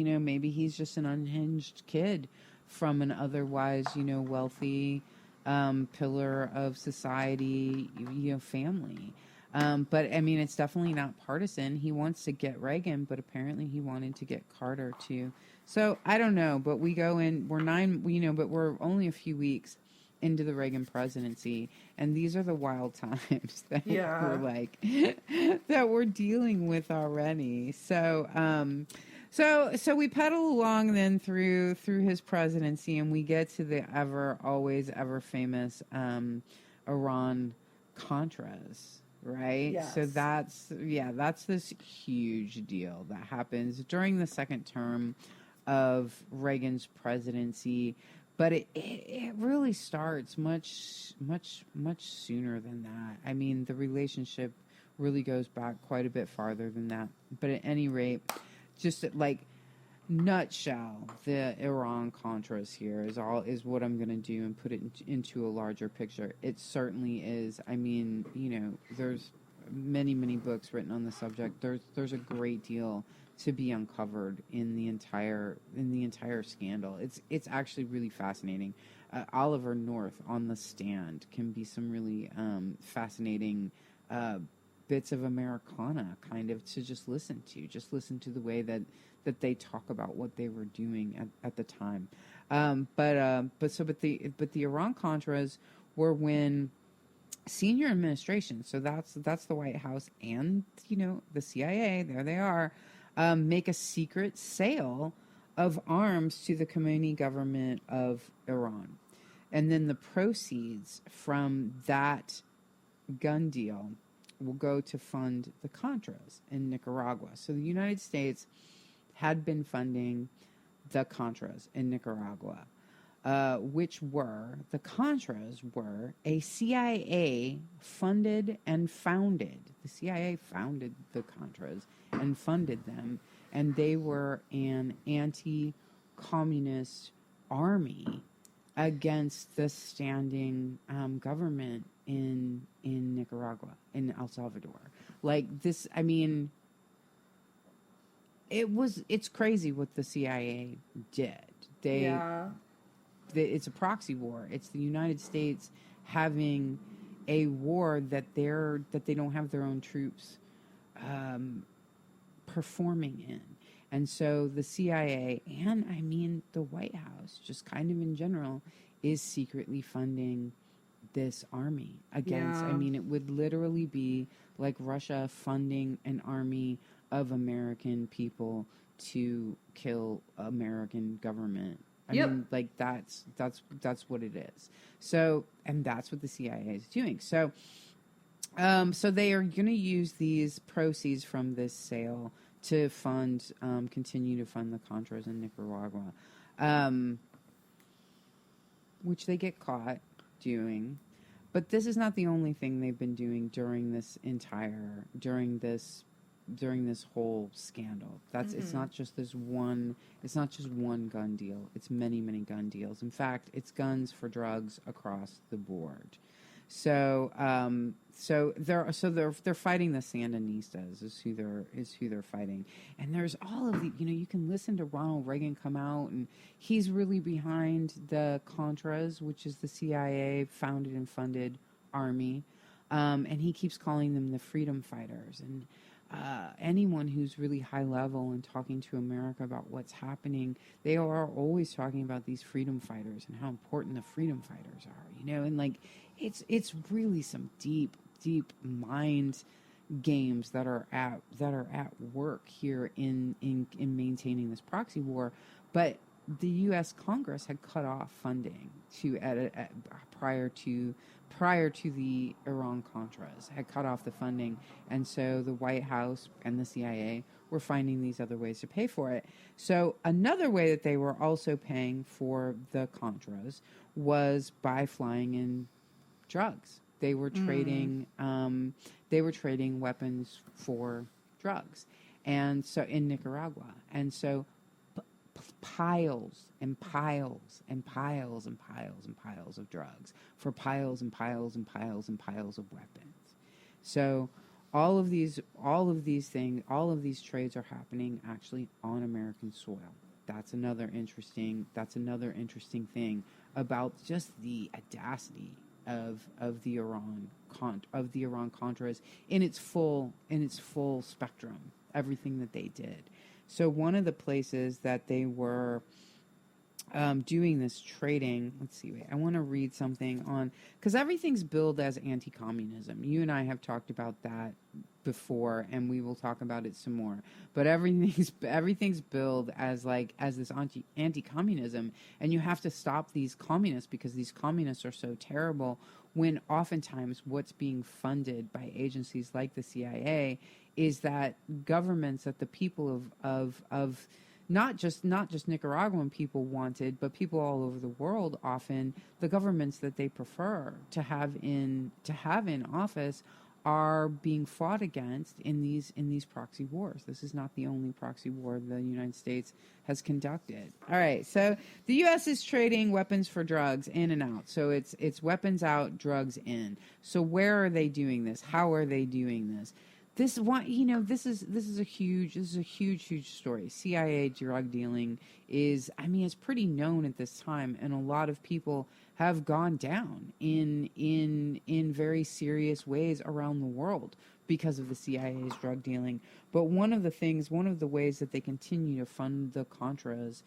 an unhinged kid from an otherwise, wealthy pillar of society, family. But I mean, it's definitely not partisan. He wants to get Reagan, but apparently he wanted to get Carter too. So I don't know, but we're but we're only a few weeks into the Reagan presidency, and these are the wild times that we're like that we're dealing with already. So so we pedal along then through his presidency, and we get to the ever famous Iran Contras, right? Yes. So that's this huge deal that happens during the second term of Reagan's presidency. But it really starts much sooner than that. I mean, the relationship really goes back quite a bit farther than that. But at any rate, just like nutshell, the Iran Contras here is what I'm going to do and put it into a larger picture. It certainly is. I mean, there's many books written on the subject. There's a great deal to be uncovered in the entire scandal. It's actually really fascinating. Oliver North on the stand can be some really fascinating bits of Americana kind of to just listen to the way that they talk about what they were doing at the time. But the Iran Contras were when senior administration, so that's the White House and the CIA, there they are, make a secret sale of arms to the Khomeini government of Iran. And then the proceeds from that gun deal will go to fund the Contras in Nicaragua. So the United States had been funding the Contras in Nicaragua, which were a CIA funded and founded. The CIA founded the Contras and funded them, and they were an anti-communist army against the standing government in Nicaragua, in El Salvador. Like this, I mean, it's crazy what the CIA did. It's a proxy war. It's the United States having a war that they don't have their own troops performing in. And so the CIA and I mean the White House, just kind of in general, is secretly funding this army against. I mean, it would literally be like Russia funding an army of American people to kill American government. I mean, like that's what it is. So, and that's what the CIA is doing. So, so they are going to use these proceeds from this sale to continue to fund the Contras in Nicaragua, which they get caught doing. But this is not the only thing they've been doing during this whole scandal. It's not just one gun deal. It's many gun deals. In fact, it's guns for drugs across the board. So they're fighting the Sandinistas is who they're fighting. And there's all of the, you can listen to Ronald Reagan come out, and he's really behind the Contras, which is the CIA founded and funded army. And he keeps calling them the freedom fighters. And anyone who's really high level and talking to America about what's happening, they are always talking about these freedom fighters and how important the freedom fighters are, and like it's really some deep mind games that are at work here in maintaining this proxy war. But the U.S. Congress had cut off funding prior to the Iran Contras, had cut off the funding, and so the White House and the CIA were finding these other ways to pay for it. So another way that they were also paying for the Contras was by flying in drugs. They were trading weapons for drugs, and so in Nicaragua, and so piles and piles and piles and piles and piles of drugs for piles and piles and piles and piles of weapons. So all of these things, all of these trades are happening actually on American soil. That's another interesting thing about just the audacity of the Iran Contras in its full spectrum, everything that they did. So one of the places that they were doing this trading, let's see, wait, I want to read something on, because everything's billed as anti-communism. You and I have talked about that before, and we will talk about it some more. But everything's billed as this anti-communism, and you have to stop these communists because these communists are so terrible. When oftentimes what's being funded by agencies like the CIA is that governments that the people of not just Nicaraguan people wanted, but people all over the world, often the governments that they prefer to have in office are being fought against in these proxy wars. This is not the only proxy war the United States has conducted. All right, so the U.S. is trading weapons for drugs in and out. So it's weapons out, drugs in. So where are they doing this? How are they doing this? This is a huge story. CIA drug dealing is, it's pretty known at this time, and a lot of people have gone down in very serious ways around the world because of the CIA's drug dealing. But one of the ways that they continue to fund the Contras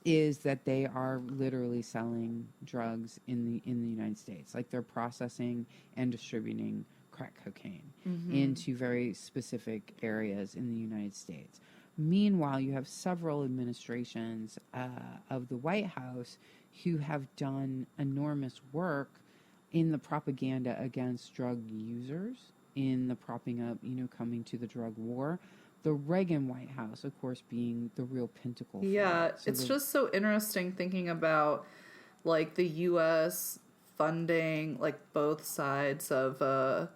is that they are literally selling drugs in the United States. Like, they're processing and distributing crack cocaine into very specific areas in the United States. Meanwhile, you have several administrations of the White House who have done enormous work in the propaganda against drug users, in the propping up, coming to the drug war. The Reagan White House, of course, being the real pinnacle. Yeah, it's just so interesting thinking about, like, the U.S. funding, like, both sides of a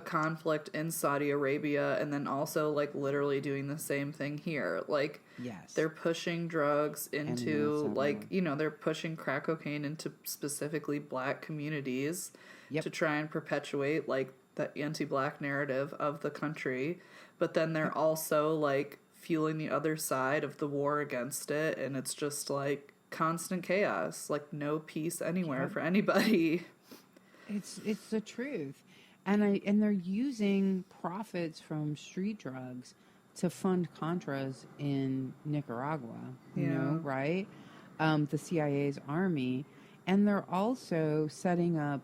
conflict in Saudi Arabia, and then also, like, literally doing the same thing here. Like, yes, they're pushing drugs into, like, they're pushing crack cocaine into specifically black communities to try and perpetuate, like, the anti-black narrative of the country. But then they're also, like, fueling the other side of the war against it, and it's just, like, constant chaos. Like, no peace anywhere for anybody. It's the truth. And they're using profits from street drugs to fund Contras in Nicaragua, right? The CIA's army. And they're also setting up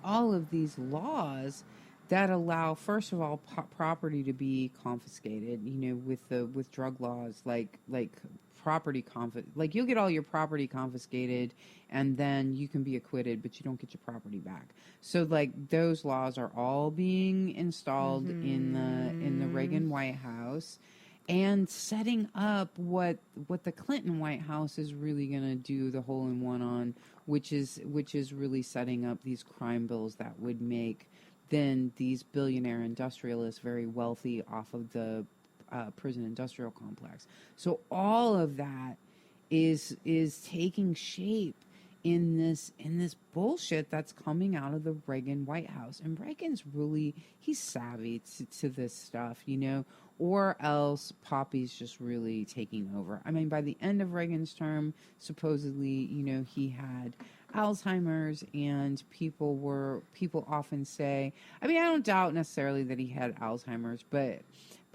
all of these laws that allow, first of all, property to be confiscated, with drug laws, like property like, you'll get all your property confiscated and then you can be acquitted, but you don't get your property back. So, like, those laws are all being installed in the Reagan White House, and setting up what the Clinton White House is really going to do the hole-in-one on, which is really setting up these crime bills that would make then these billionaire industrialists very wealthy off of the prison industrial complex. So all of that is taking shape in this bullshit that's coming out of the Reagan White House. And Reagan's he's savvy to this stuff, or else Poppy's just really taking over. I mean, by the end of Reagan's term, supposedly, he had Alzheimer's, and people often say, I don't doubt necessarily that he had Alzheimer's, but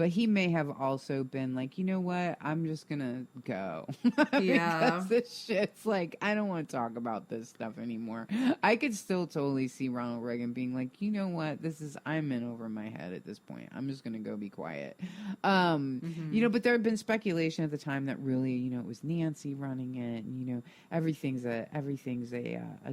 he may have also been like, you know what, I'm just gonna go. Yeah. Because this shit's like, I don't want to talk about this stuff anymore. I could still totally see Ronald Reagan being like, you know what, I'm in over my head at this point. I'm just gonna go be quiet. But there had been speculation at the time that really, it was Nancy running it, and everything's a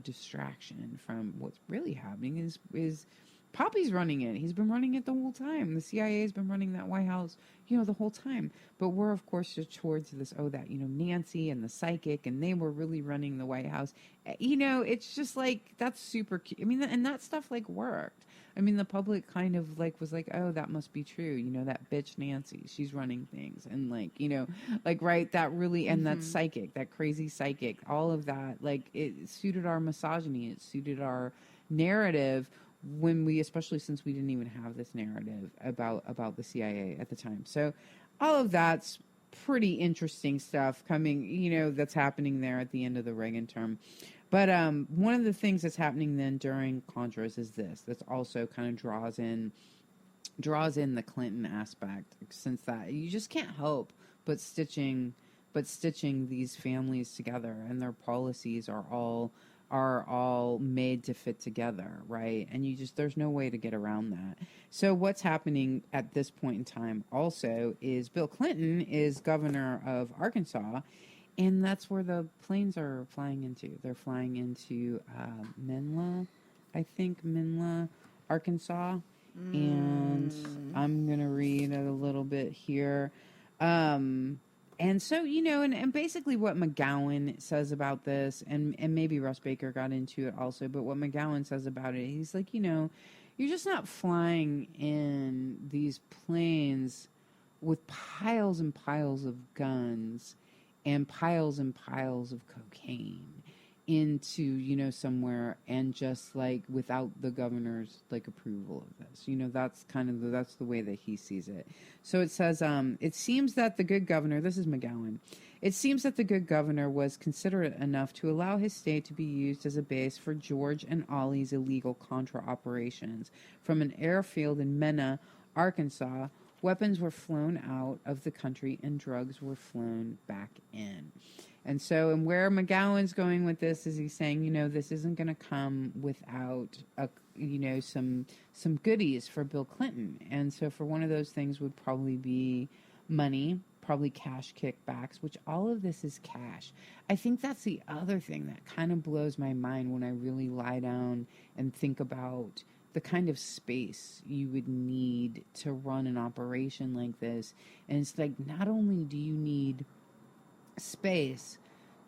distraction from what's really happening is Poppy's running it. He's been running it the whole time. The CIA has been running that White House, the whole time. But we're, of course, just towards this, Nancy and the psychic, and they were really running the White House. It's just like, that's super cute. And that stuff, like, worked. I mean, the public kind of like was like, oh, that must be true. You know, that bitch Nancy, she's running things. And like, you know, like, right, that really, and that psychic, that crazy psychic, all of that, like it suited our misogyny. It suited our narrative when we, especially since we didn't even have this narrative about the CIA at the time. So all of that's pretty interesting stuff coming, you know, that's happening there at the end of the Reagan term. But one of the things that's happening then during Contras is this. That's also kind of draws in the Clinton aspect, since that you just can't help but stitching these families together, and their policies are all made to fit together, right? And there's no way to get around that. So what's happening at this point in time also is Bill Clinton is governor of Arkansas, and that's where the planes are flying into. They're flying into Minla, Arkansas. And I'm going to read a little bit here. And so, you know, and basically what McGowan says about this, and maybe Russ Baker got into it also, but what McGowan says about it, he's like, you know, you're just not flying in these planes with piles and piles of guns and piles of cocaine into, you know, somewhere, and just like without the governor's like approval of this. You know, that's the way that he sees it. So it says, it seems that the good governor, this is McGowan, it seems that the good governor was considerate enough to allow his state to be used as a base for George and Ollie's illegal Contra operations. From an airfield in Mena, Arkansas, weapons were flown out of the country and drugs were flown back in. And so, and where McGowan's going with this is he's saying, you know, this isn't going to come without, some goodies for Bill Clinton. And so for one of those things would probably be money, probably cash kickbacks, which all of this is cash. I think that's the other thing that kind of blows my mind when I really lie down and think about the kind of space you would need to run an operation like this. And it's like, not only do you need space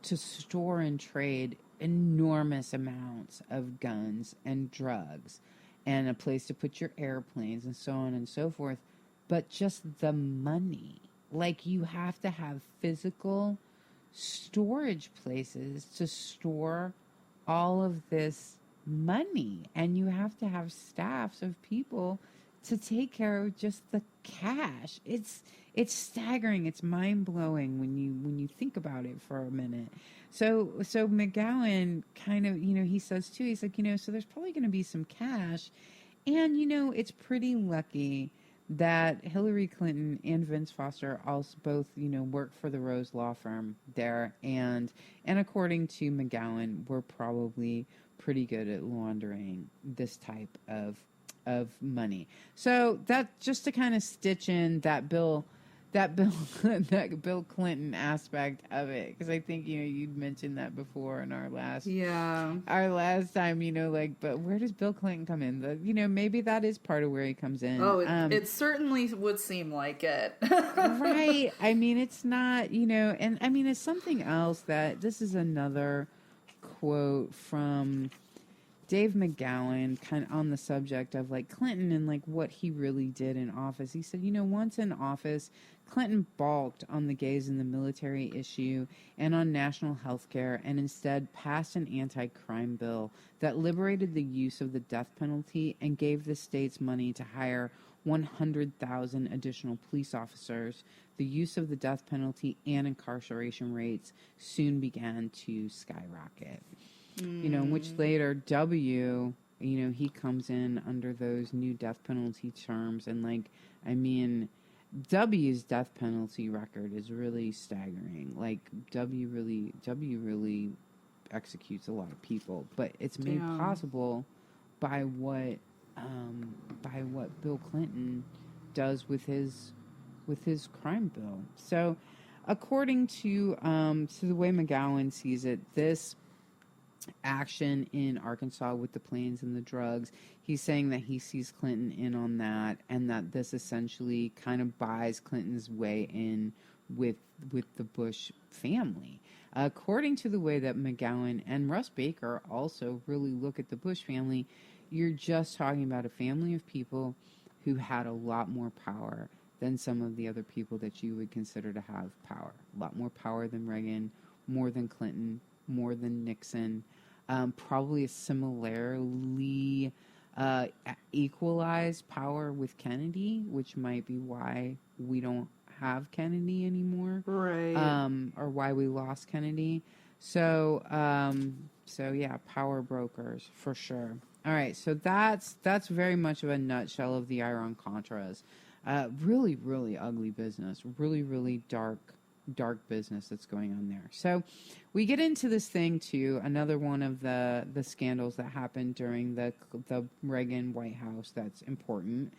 to store and trade enormous amounts of guns and drugs and a place to put your airplanes and so on and so forth, but just the money. Like, you have to have physical storage places to store all of this money, and you have to have staffs of people to take care of just the cash. It's staggering. It's mind-blowing when you think about it for a minute. So McGowan kind of, you know, he says too, he's like, you know, so there's probably going to be some cash, and, you know, it's pretty lucky that Hillary Clinton and Vince Foster also both, you know, work for the Rose Law Firm there, and according to McGowan, we're probably pretty good at laundering this type of money. So that, just to kind of stitch in that Bill Clinton aspect of it, because I think, you know, you'd mentioned that before in our last time, you know, like, but where does Bill Clinton come in? You know, maybe that is part of where he comes in. Oh, it certainly would seem like it. Right. I mean, it's not, you know, and I mean, it's something else that, this is another quote from Dave McGowan, kind of on the subject of like Clinton and like what he really did in office. He said, you know, once in office, Clinton balked on the gays and the military issue and on national health care, and instead passed an anti-crime bill that liberated the use of the death penalty and gave the states money to hire 100,000 additional police officers. The use of the death penalty and incarceration rates soon began to skyrocket. You know, which later W, you know, he comes in under those new death penalty terms, and like, I mean, W's death penalty record is really staggering. Like, W really executes a lot of people, but it's made possible by what Bill Clinton does with his crime bill. So, according to the way McGowan sees it, this action in Arkansas with the planes and the drugs, he's saying that he sees Clinton in on that, and that this essentially kind of buys Clinton's way in with the Bush family. According to the way that McGowan and Russ Baker also really look at the Bush family, you're just talking about a family of people who had a lot more power than some of the other people that you would consider to have power. A lot more power than Reagan, more than Clinton, more than Nixon. Probably a similarly equalized power with Kennedy, which might be why we don't have Kennedy anymore. Right. Or why we lost Kennedy. So yeah, power brokers for sure. All right, so that's very much of a nutshell of the Iran-Contras. Really, really ugly business. Really, really dark business that's going on there. So we get into this thing too. Another one of the scandals that happened during the Reagan White House that's important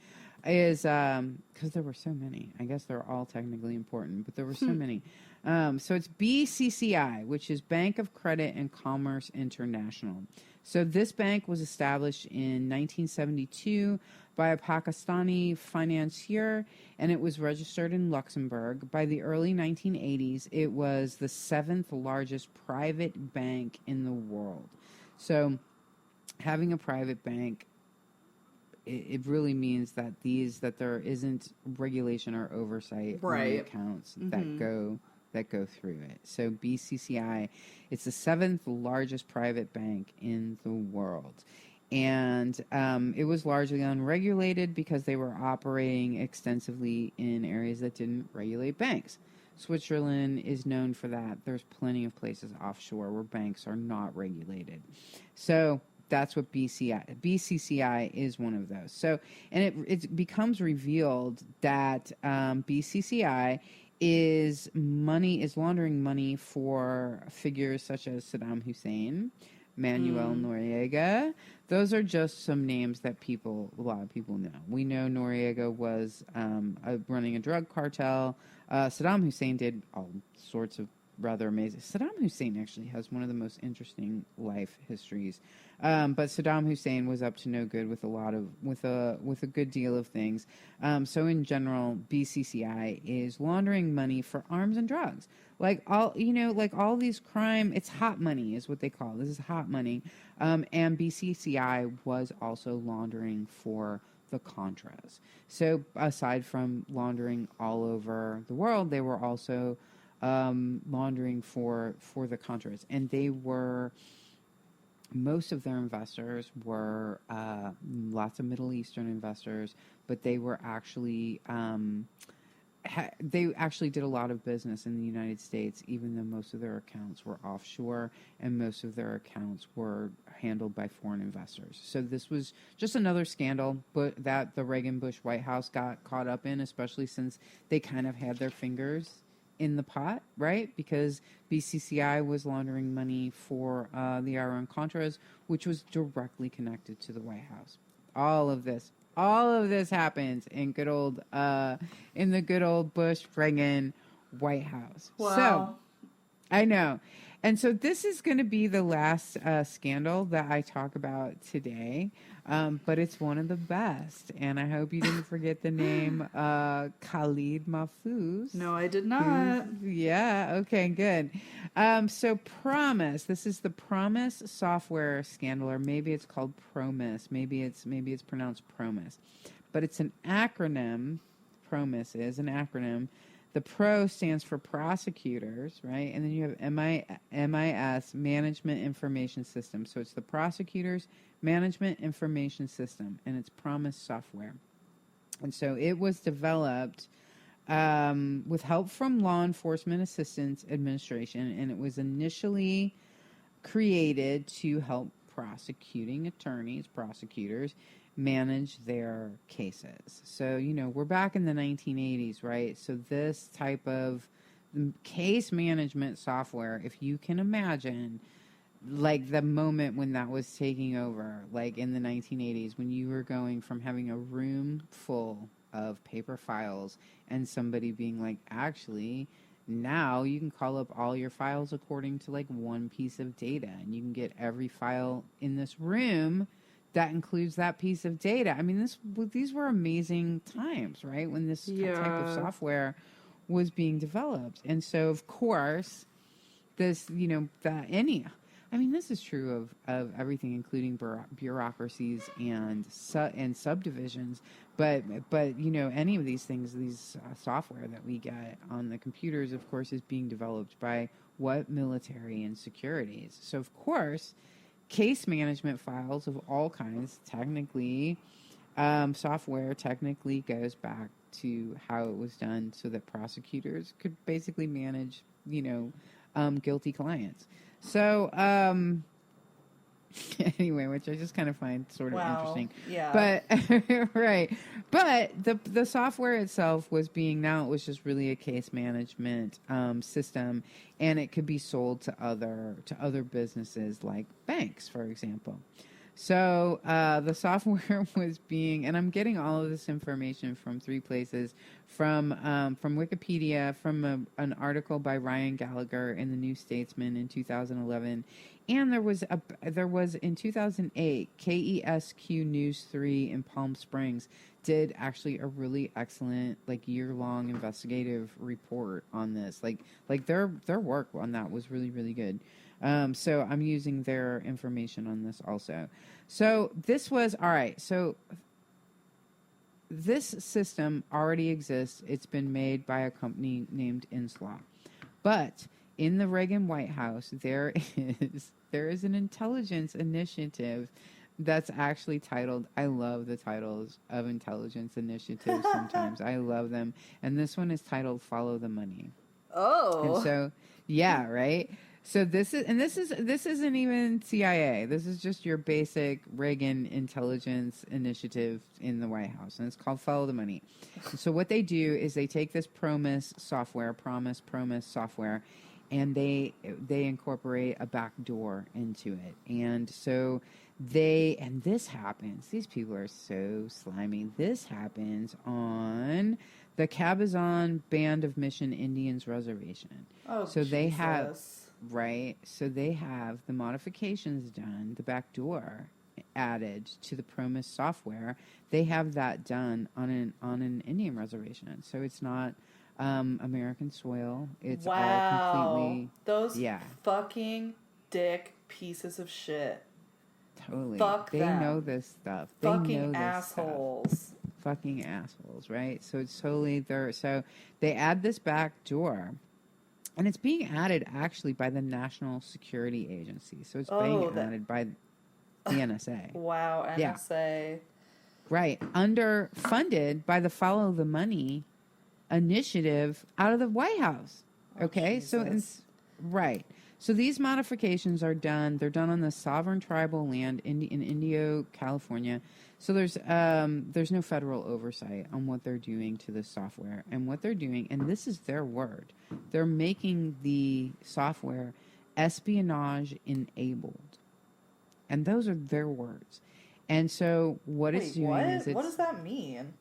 is because there were so many. I guess they're all technically important, but there were so many. So it's BCCI, which is Bank of Credit and Commerce International. So this bank was established in 1972 by a Pakistani financier, and it was registered in Luxembourg. By the early 1980s, it was the 7th largest private bank in the world. So having a private bank, it really means that there isn't regulation or oversight on the accounts that go through it. So BCCI, it's the 7th largest private bank in the world. And it was largely unregulated because they were operating extensively in areas that didn't regulate banks. Switzerland is known for that. There's plenty of places offshore where banks are not regulated. So that's what BCCI is one of those. So, and it becomes revealed that BCCI is laundering money for figures such as Saddam Hussein, Manuel Noriega. Those are just some names that a lot of people know. We know Noriega was running a drug cartel. Saddam Hussein did all sorts of rather amazing. Saddam Hussein actually has one of the most interesting life histories. But Saddam Hussein was up to no good with a good deal of things. So in general, BCCI is laundering money for arms and drugs. Like all these crime, it's hot money is what they call it. This is hot money. And BCCI was also laundering for the Contras. So aside from laundering all over the world, they were also laundering for the Contras, and most of their investors were lots of Middle Eastern investors, but they were actually they actually did a lot of business in the United States, even though most of their accounts were offshore and most of their accounts were handled by foreign investors. So this was just another scandal, but that the Reagan-Bush White House got caught up in, especially since they kind of had their fingers in the pot, right? Because BCCI was laundering money for the Iran-Contras, which was directly connected to the White House. All of this happens in the good old Bush-Reagan White House. Wow. So, I know. And so this is going to be the last scandal that I talk about today, but it's one of the best. And I hope you didn't forget the name Khalid Mahfouz. No, I did not. Yeah, okay, good. So Promise, this is the Promise software scandal, or maybe it's called Promise. Maybe it's pronounced Promise. But it's an acronym. Promise is an acronym. The Pro stands for prosecutors, right? And then you have MIS, Management Information System. So it's the Prosecutors Management Information System, and it's Promise software. And so it was developed with help from Law Enforcement Assistance Administration, and it was initially created to help prosecutors, manage their cases. So, we're back in the 1980s, right? So this type of case management software, if you can imagine, like the moment when that was taking over, like in the 1980s, when you were going from having a room full of paper files and somebody being like, actually, now you can call up all your files according to like one piece of data, and you can get every file in this room that includes that piece of data. I mean, these were amazing times, right? When this type of software was being developed. And so, of course, this, I mean, this is true of everything, including bureaucracies and subdivisions. But any of these things, these software that we get on the computers, of course, is being developed by what military and securities. So, of course, case management files of all kinds, technically, software technically goes back to how it was done, so that prosecutors could basically manage, guilty clients. So, anyway, which I just kind of find sort of interesting. Yeah. But, right. But the software itself was it was just really a case management system, and it could be sold to other businesses like banks, for example. So the software was and I'm getting all of this information from 3 places, from Wikipedia, from an article by Ryan Gallagher in the New Statesman in 2011, and there was in 2008 KESQ News 3 in Palm Springs did actually a really excellent year-long investigative report on this. Like their work on that was really, really good. So I'm using their information on this also. So this was, all right, so this system already exists. It's been made by a company named Inslaw. But in the Reagan White House, there is an intelligence initiative that's actually titled, I love the titles of intelligence initiatives sometimes. I love them. And this one is titled Follow the Money. Oh. And so, yeah, right? So this isn't even CIA. This is just your basic Reagan intelligence initiative in the White House, and it's called Follow the Money. So what they do is they take this Promise software, and they incorporate a back door into it. And so this happens. These people are so slimy. This happens on the Cabazon Band of Mission Indians Reservation. Oh, so Jesus. They have. Right. So they have the modifications done, the back door added to the Promise software. They have that done on an Indian reservation. So it's not American soil. It's all completely... Those fucking dick pieces of shit. Totally. Fuck they them. know this stuff. Fucking assholes. Fucking assholes, right? So it's totally there. So they add this back door. And it's being added actually by the National Security Agency. So it's being added by the NSA. Wow, NSA. Yeah. Right. Funded by the Follow the Money initiative out of the White House. Okay? Jesus. Right. So these modifications are done. They're done on the sovereign tribal land in Indio, California. So there's no federal oversight on what they're doing to this software. And what they're doing, and this is their word, they're making the software espionage enabled. And those are their words. And so it's doing is what does that mean?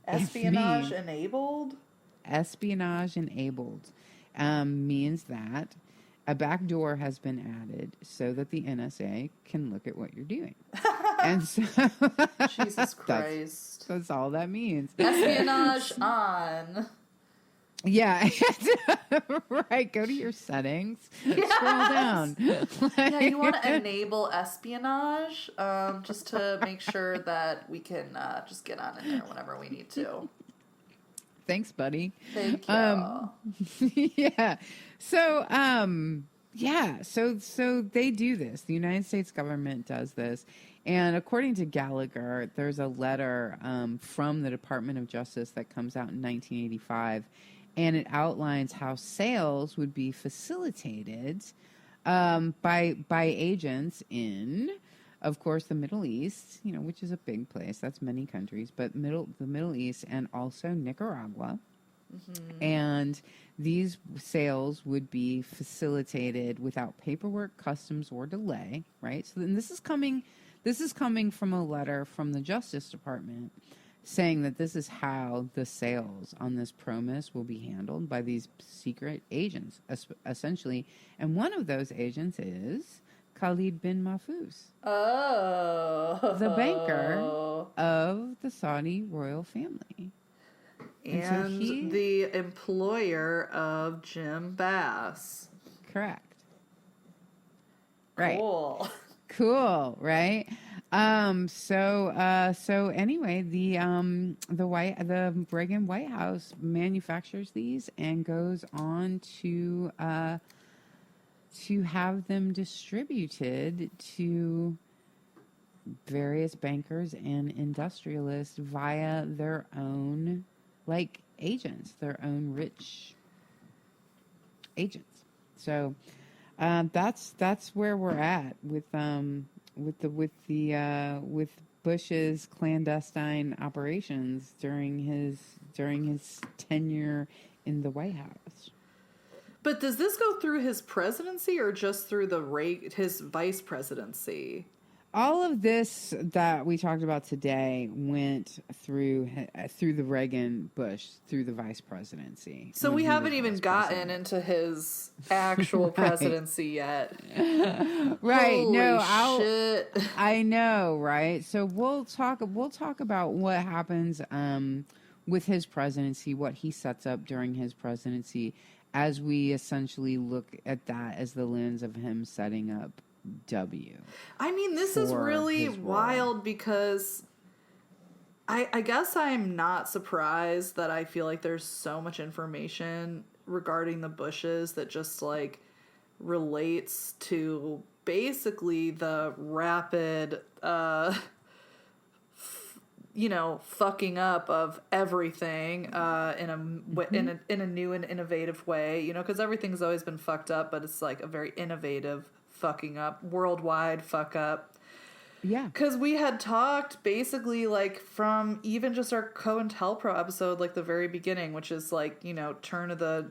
Espionage enabled? Espionage enabled means that a back door has been added so that the NSA can look at what you're doing. And so Jesus Christ. That's all that means. Espionage on. Yeah. Right. Go to your settings. Yes. Scroll down. Yeah, you want to enable espionage just to make sure that we can just get on in there whenever we need to. Thanks, buddy. Thank you. Yeah. So, so they do this. The United States government does this. And according to Gallagher, there's a letter from the Department of Justice that comes out in 1985, and it outlines how sales would be facilitated by agents in, of course, the Middle East, which is a big place. That's many countries, but the Middle East and also Nicaragua. Mm-hmm. And these sales would be facilitated without paperwork, customs, or delay, right? So then this is coming from a letter from the Justice Department saying that this is how the sales on this Promise will be handled by these secret agents, essentially. And one of those agents is Khalid bin Mahfouz. Oh. The banker of the Saudi royal family. And so the employer of Jim Bass. Correct. Right. Cool. Cool, right? So anyway, the Reagan White House manufactures these and goes on to have them distributed to various bankers and industrialists via their own like agents, their own rich agents. So that's where we're at with Bush's clandestine operations during his tenure in the White House. But does this go through his presidency or just through his vice presidency? All of this that we talked about today went through the Reagan Bush through the vice presidency. So we haven't even gotten into his actual presidency yet. Right? Holy No, shit. I know, right? So we'll talk about what happens with his presidency, what he sets up during his presidency, as we essentially look at that as the lens of him setting up W. I mean, this is really wild because I guess I'm not surprised that I feel like there's so much information regarding the Bushes that just like relates to basically the rapid fucking up of everything in a new and innovative way, because everything's always been fucked up, but it's like a very innovative fucking up, worldwide fuck up. Yeah. Because we had talked basically like from even just our COINTELPRO episode, like the very beginning, which is like, turn of the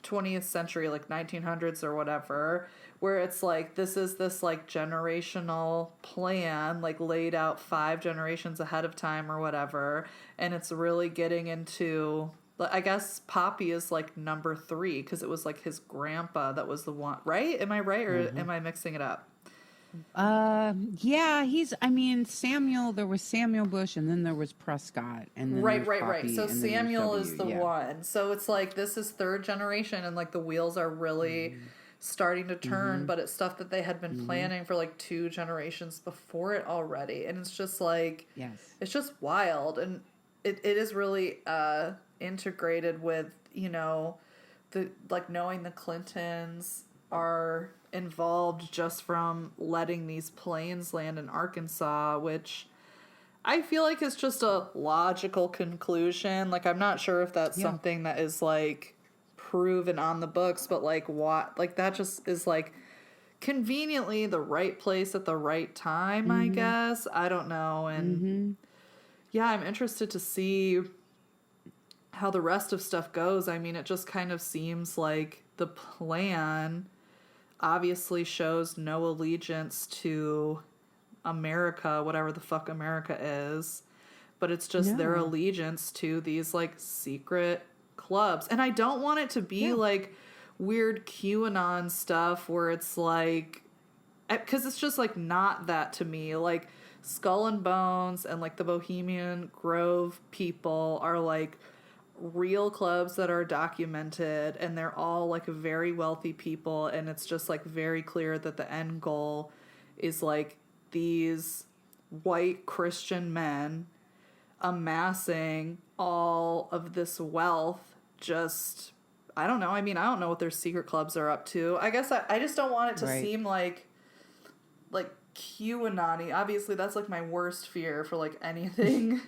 20th century, like 1900s or whatever, where it's like this is this like generational plan, like laid out 5 generations ahead of time or whatever, and it's really getting into, I guess Poppy is like number 3 because it was like his grandpa that was the one, right? Am I right or am I mixing it up? Yeah, Samuel, there was Samuel Bush and then there was Prescott and then right. Poppy, So and Samuel then is the one. So it's like this is 3rd generation and like the wheels are really starting to turn, but it's stuff that they had been planning for like 2 generations before it already. And it's just like, it's just wild. And it is really integrated with, the like knowing the Clintons are involved just from letting these planes land in Arkansas, which I feel like is just a logical conclusion. Like, I'm not sure if that's something that is like proven on the books, but like what, like that just is like conveniently the right place at the right time, I guess. I don't know. And yeah, I'm interested to see how the rest of stuff goes. I mean, it just kind of seems like the plan obviously shows no allegiance to America, whatever the fuck America is, but it's just their allegiance to these like secret clubs. And I don't want it to be like weird QAnon stuff where it's like, because it's just like not that to me. Like Skull and Bones and like the Bohemian Grove people are like real clubs that are documented, and they're all like very wealthy people, and it's just like very clear that the end goal is like these white Christian men amassing all of this wealth. Just, I don't know. I mean, I don't know what their secret clubs are up to. I guess I just don't want it to seem like QAnon-y. Obviously, that's like my worst fear for like anything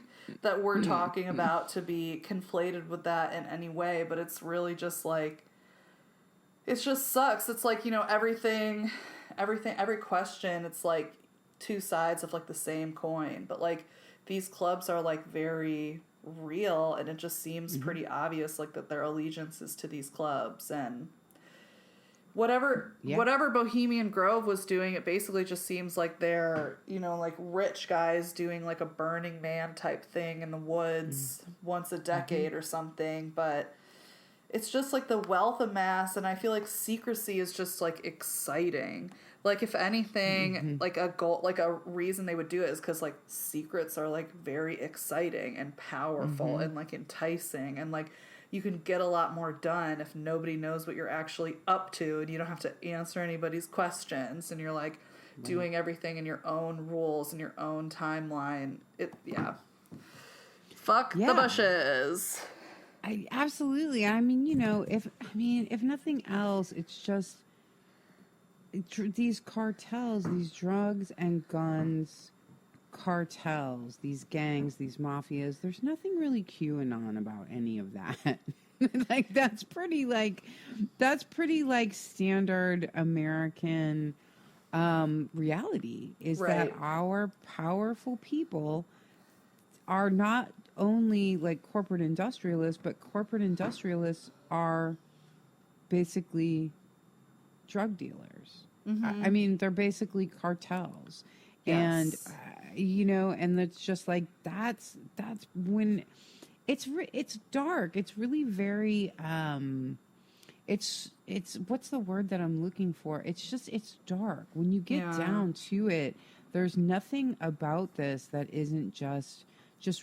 that we're talking about to be conflated with that in any way. But it's really just like, it just sucks. It's like, every question, it's like 2 sides of like the same coin. But like these clubs are like very real, and it just seems pretty obvious like that their allegiance is to these clubs. And whatever Bohemian Grove was doing, it basically just seems like they're, like rich guys doing like a Burning Man type thing in the woods once a decade or something. But it's just like the wealth amassed, and I feel like secrecy is just like exciting. Like if anything, like a goal, like a reason they would do it is because like secrets are like very exciting and powerful and like enticing, and like you can get a lot more done if nobody knows what you're actually up to and you don't have to answer anybody's questions and you're like doing everything in your own rules and your own timeline. Fuck the bushes. Absolutely. I mean, if nothing else, it's just these cartels, these drugs and guns cartels, these gangs, these mafias. There's nothing really QAnon about any of that. That's pretty standard American reality. Is that our powerful people are not only like corporate industrialists, but corporate industrialists are basically drug dealers. Mm-hmm. I mean, they're basically cartels. Yes. And, and it's just like, that's when it's dark. It's really very, it's what's the word that I'm looking for? It's dark. When you get down to it, there's nothing about this that isn't just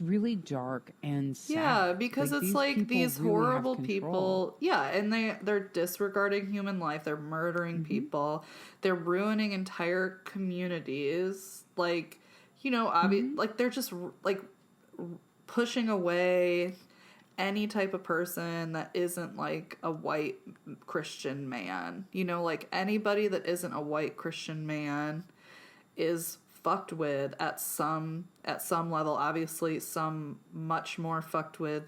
really dark and sad. Yeah, because it's like these really horrible people. Yeah, and they're disregarding human life. They're murdering people. They're ruining entire communities. Like, like they're just like pushing away any type of person that isn't like a white Christian man. Like anybody that isn't a white Christian man is fucked with at some level. Obviously some much more fucked with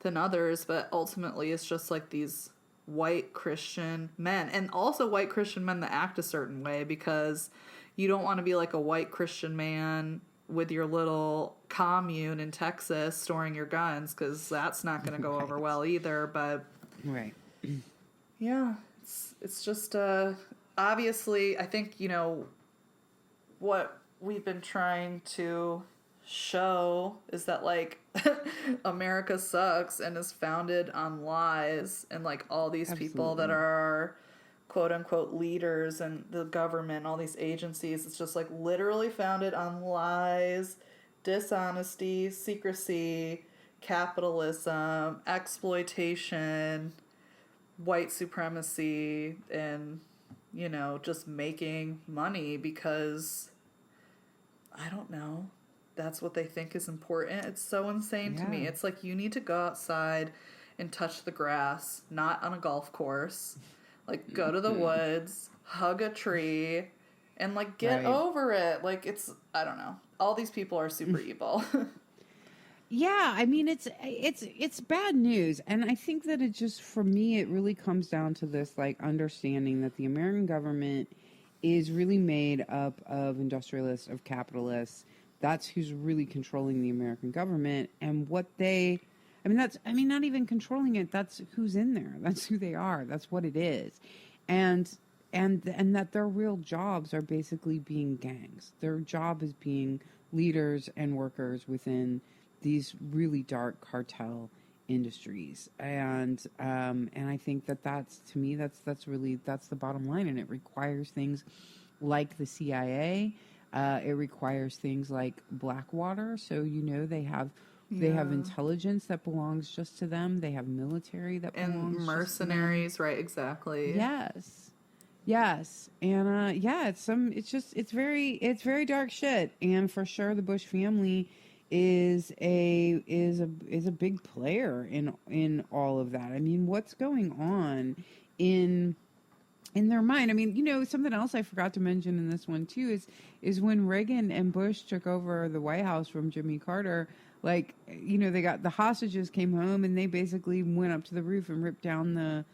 than others, but ultimately it's just like these white Christian men, and also white Christian men that act a certain way, because you don't want to be like a white Christian man with your little commune in Texas storing your guns, because that's not going to go over well either. But yeah, it's just obviously I think what we've been trying to show is that like America sucks and is founded on lies, and like all these people that are quote unquote leaders and the government, all these agencies, it's just like literally founded on lies, dishonesty, secrecy, capitalism, exploitation, white supremacy, and just making money because I don't know, that's what they think is important. It's so insane to me. It's like you need to go outside and touch the grass, not on a golf course. Like go to the woods, hug a tree, and like get over it. Like I don't know. All these people are super evil. Yeah, I mean it's bad news, and I think that it just, for me, it really comes down to this like understanding that the American government is really made up of industrialists, of capitalists. That's who's really controlling the American government, and what not even controlling it. That's who's in there. That's who they are. That's what it is, and that their real jobs are basically being gangs. Their job is being leaders and workers within these really dark cartel industries, and I think that's, to me, that's the bottom line, and it requires things like the CIA. It requires things like Blackwater, so they have intelligence that belongs just to them. They have military that belongs and mercenaries, right? Exactly. Yes, and it's very dark shit, and for sure the Bush family is a big player in all of that. I mean, what's going on in their mind? I mean, something else I forgot to mention in this one too is when Reagan and Bush took over the White House from Jimmy Carter, like, they got the hostages came home and they basically went up to the roof and ripped down the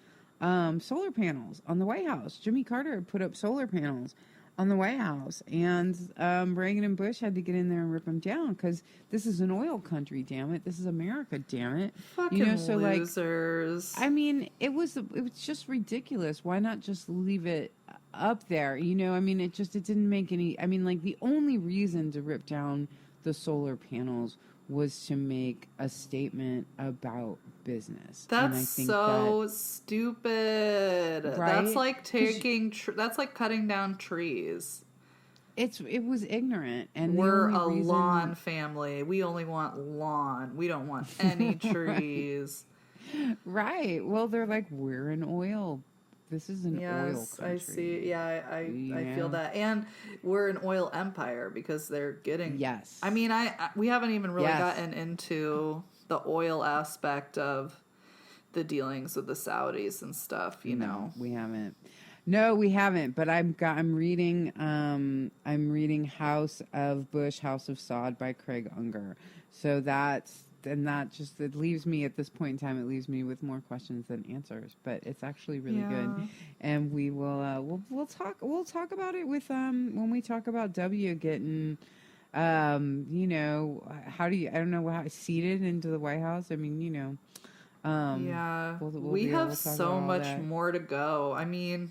solar panels on the White House. Jimmy Carter had put up solar panels on the White House, and Reagan and Bush had to get in there and rip them down, because this is an oil country, damn it. This is America, damn it. Fucking losers. Like, I mean, it was just ridiculous. Why not just leave it up there? I mean, it didn't make any. I mean, like, the only reason to rip down the solar panels was to make a statement about business. That's so stupid. Right? That's like that's like cutting down trees. It was ignorant, and we're a lawn family. We only want lawn. We don't want any trees. Right. Well, they're like, we're an oil. This is an oil country. I see. Yeah, I feel Yeah. that. And we're an oil empire because they're getting. Yes. I mean, we haven't even really Yes. gotten into the oil aspect of the dealings with the Saudis and stuff, you know. We haven't. No, we haven't. But I'm reading House of Bush, House of Saud by Craig Unger. So that just, it leaves me at this point in time. It leaves me with more questions than answers. But it's actually really good, and we will we'll talk about it with when we talk about W getting you know, how do you, I don't know, how seated into the White House. I mean, you know. We have so much more to go. I mean,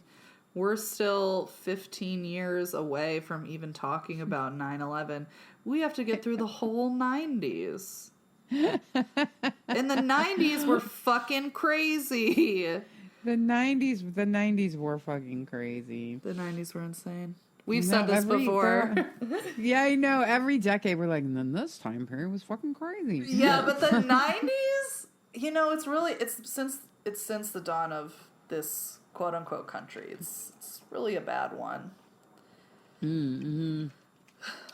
we're still 15 years away from even talking about 9/11. We have to get through the whole 90s. In the 90s were fucking crazy. The 90s were fucking crazy. The 90s were insane. We've said this before. Yeah, I know. Every decade we're like, and then this time period was fucking crazy. Yeah, but the 90s, you know, it's since the dawn of this quote unquote country. It's really a bad one. Mm-hmm.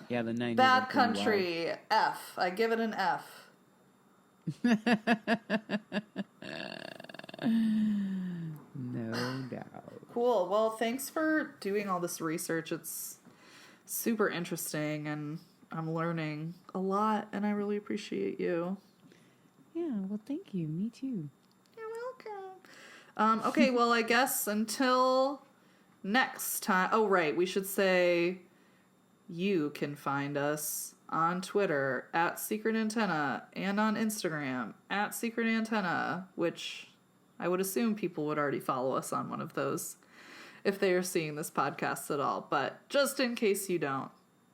Yeah, the 90s. Bad country. Wild. F. I give it an F. No doubt. Cool. Well, thanks for doing all this research. It's super interesting, and I'm learning a lot, and I really appreciate you. Yeah, well, thank you. Me too. You're welcome. Okay, well, I guess until next time. Oh, right. We should say you can find us on Twitter at Secret Antenna and on Instagram at Secret Antenna, which I would assume people would already follow us on one of those if they are seeing this podcast at all. But just in case you don't.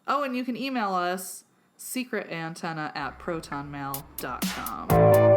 Oh, and you can email us secretantenna@protonmail.com.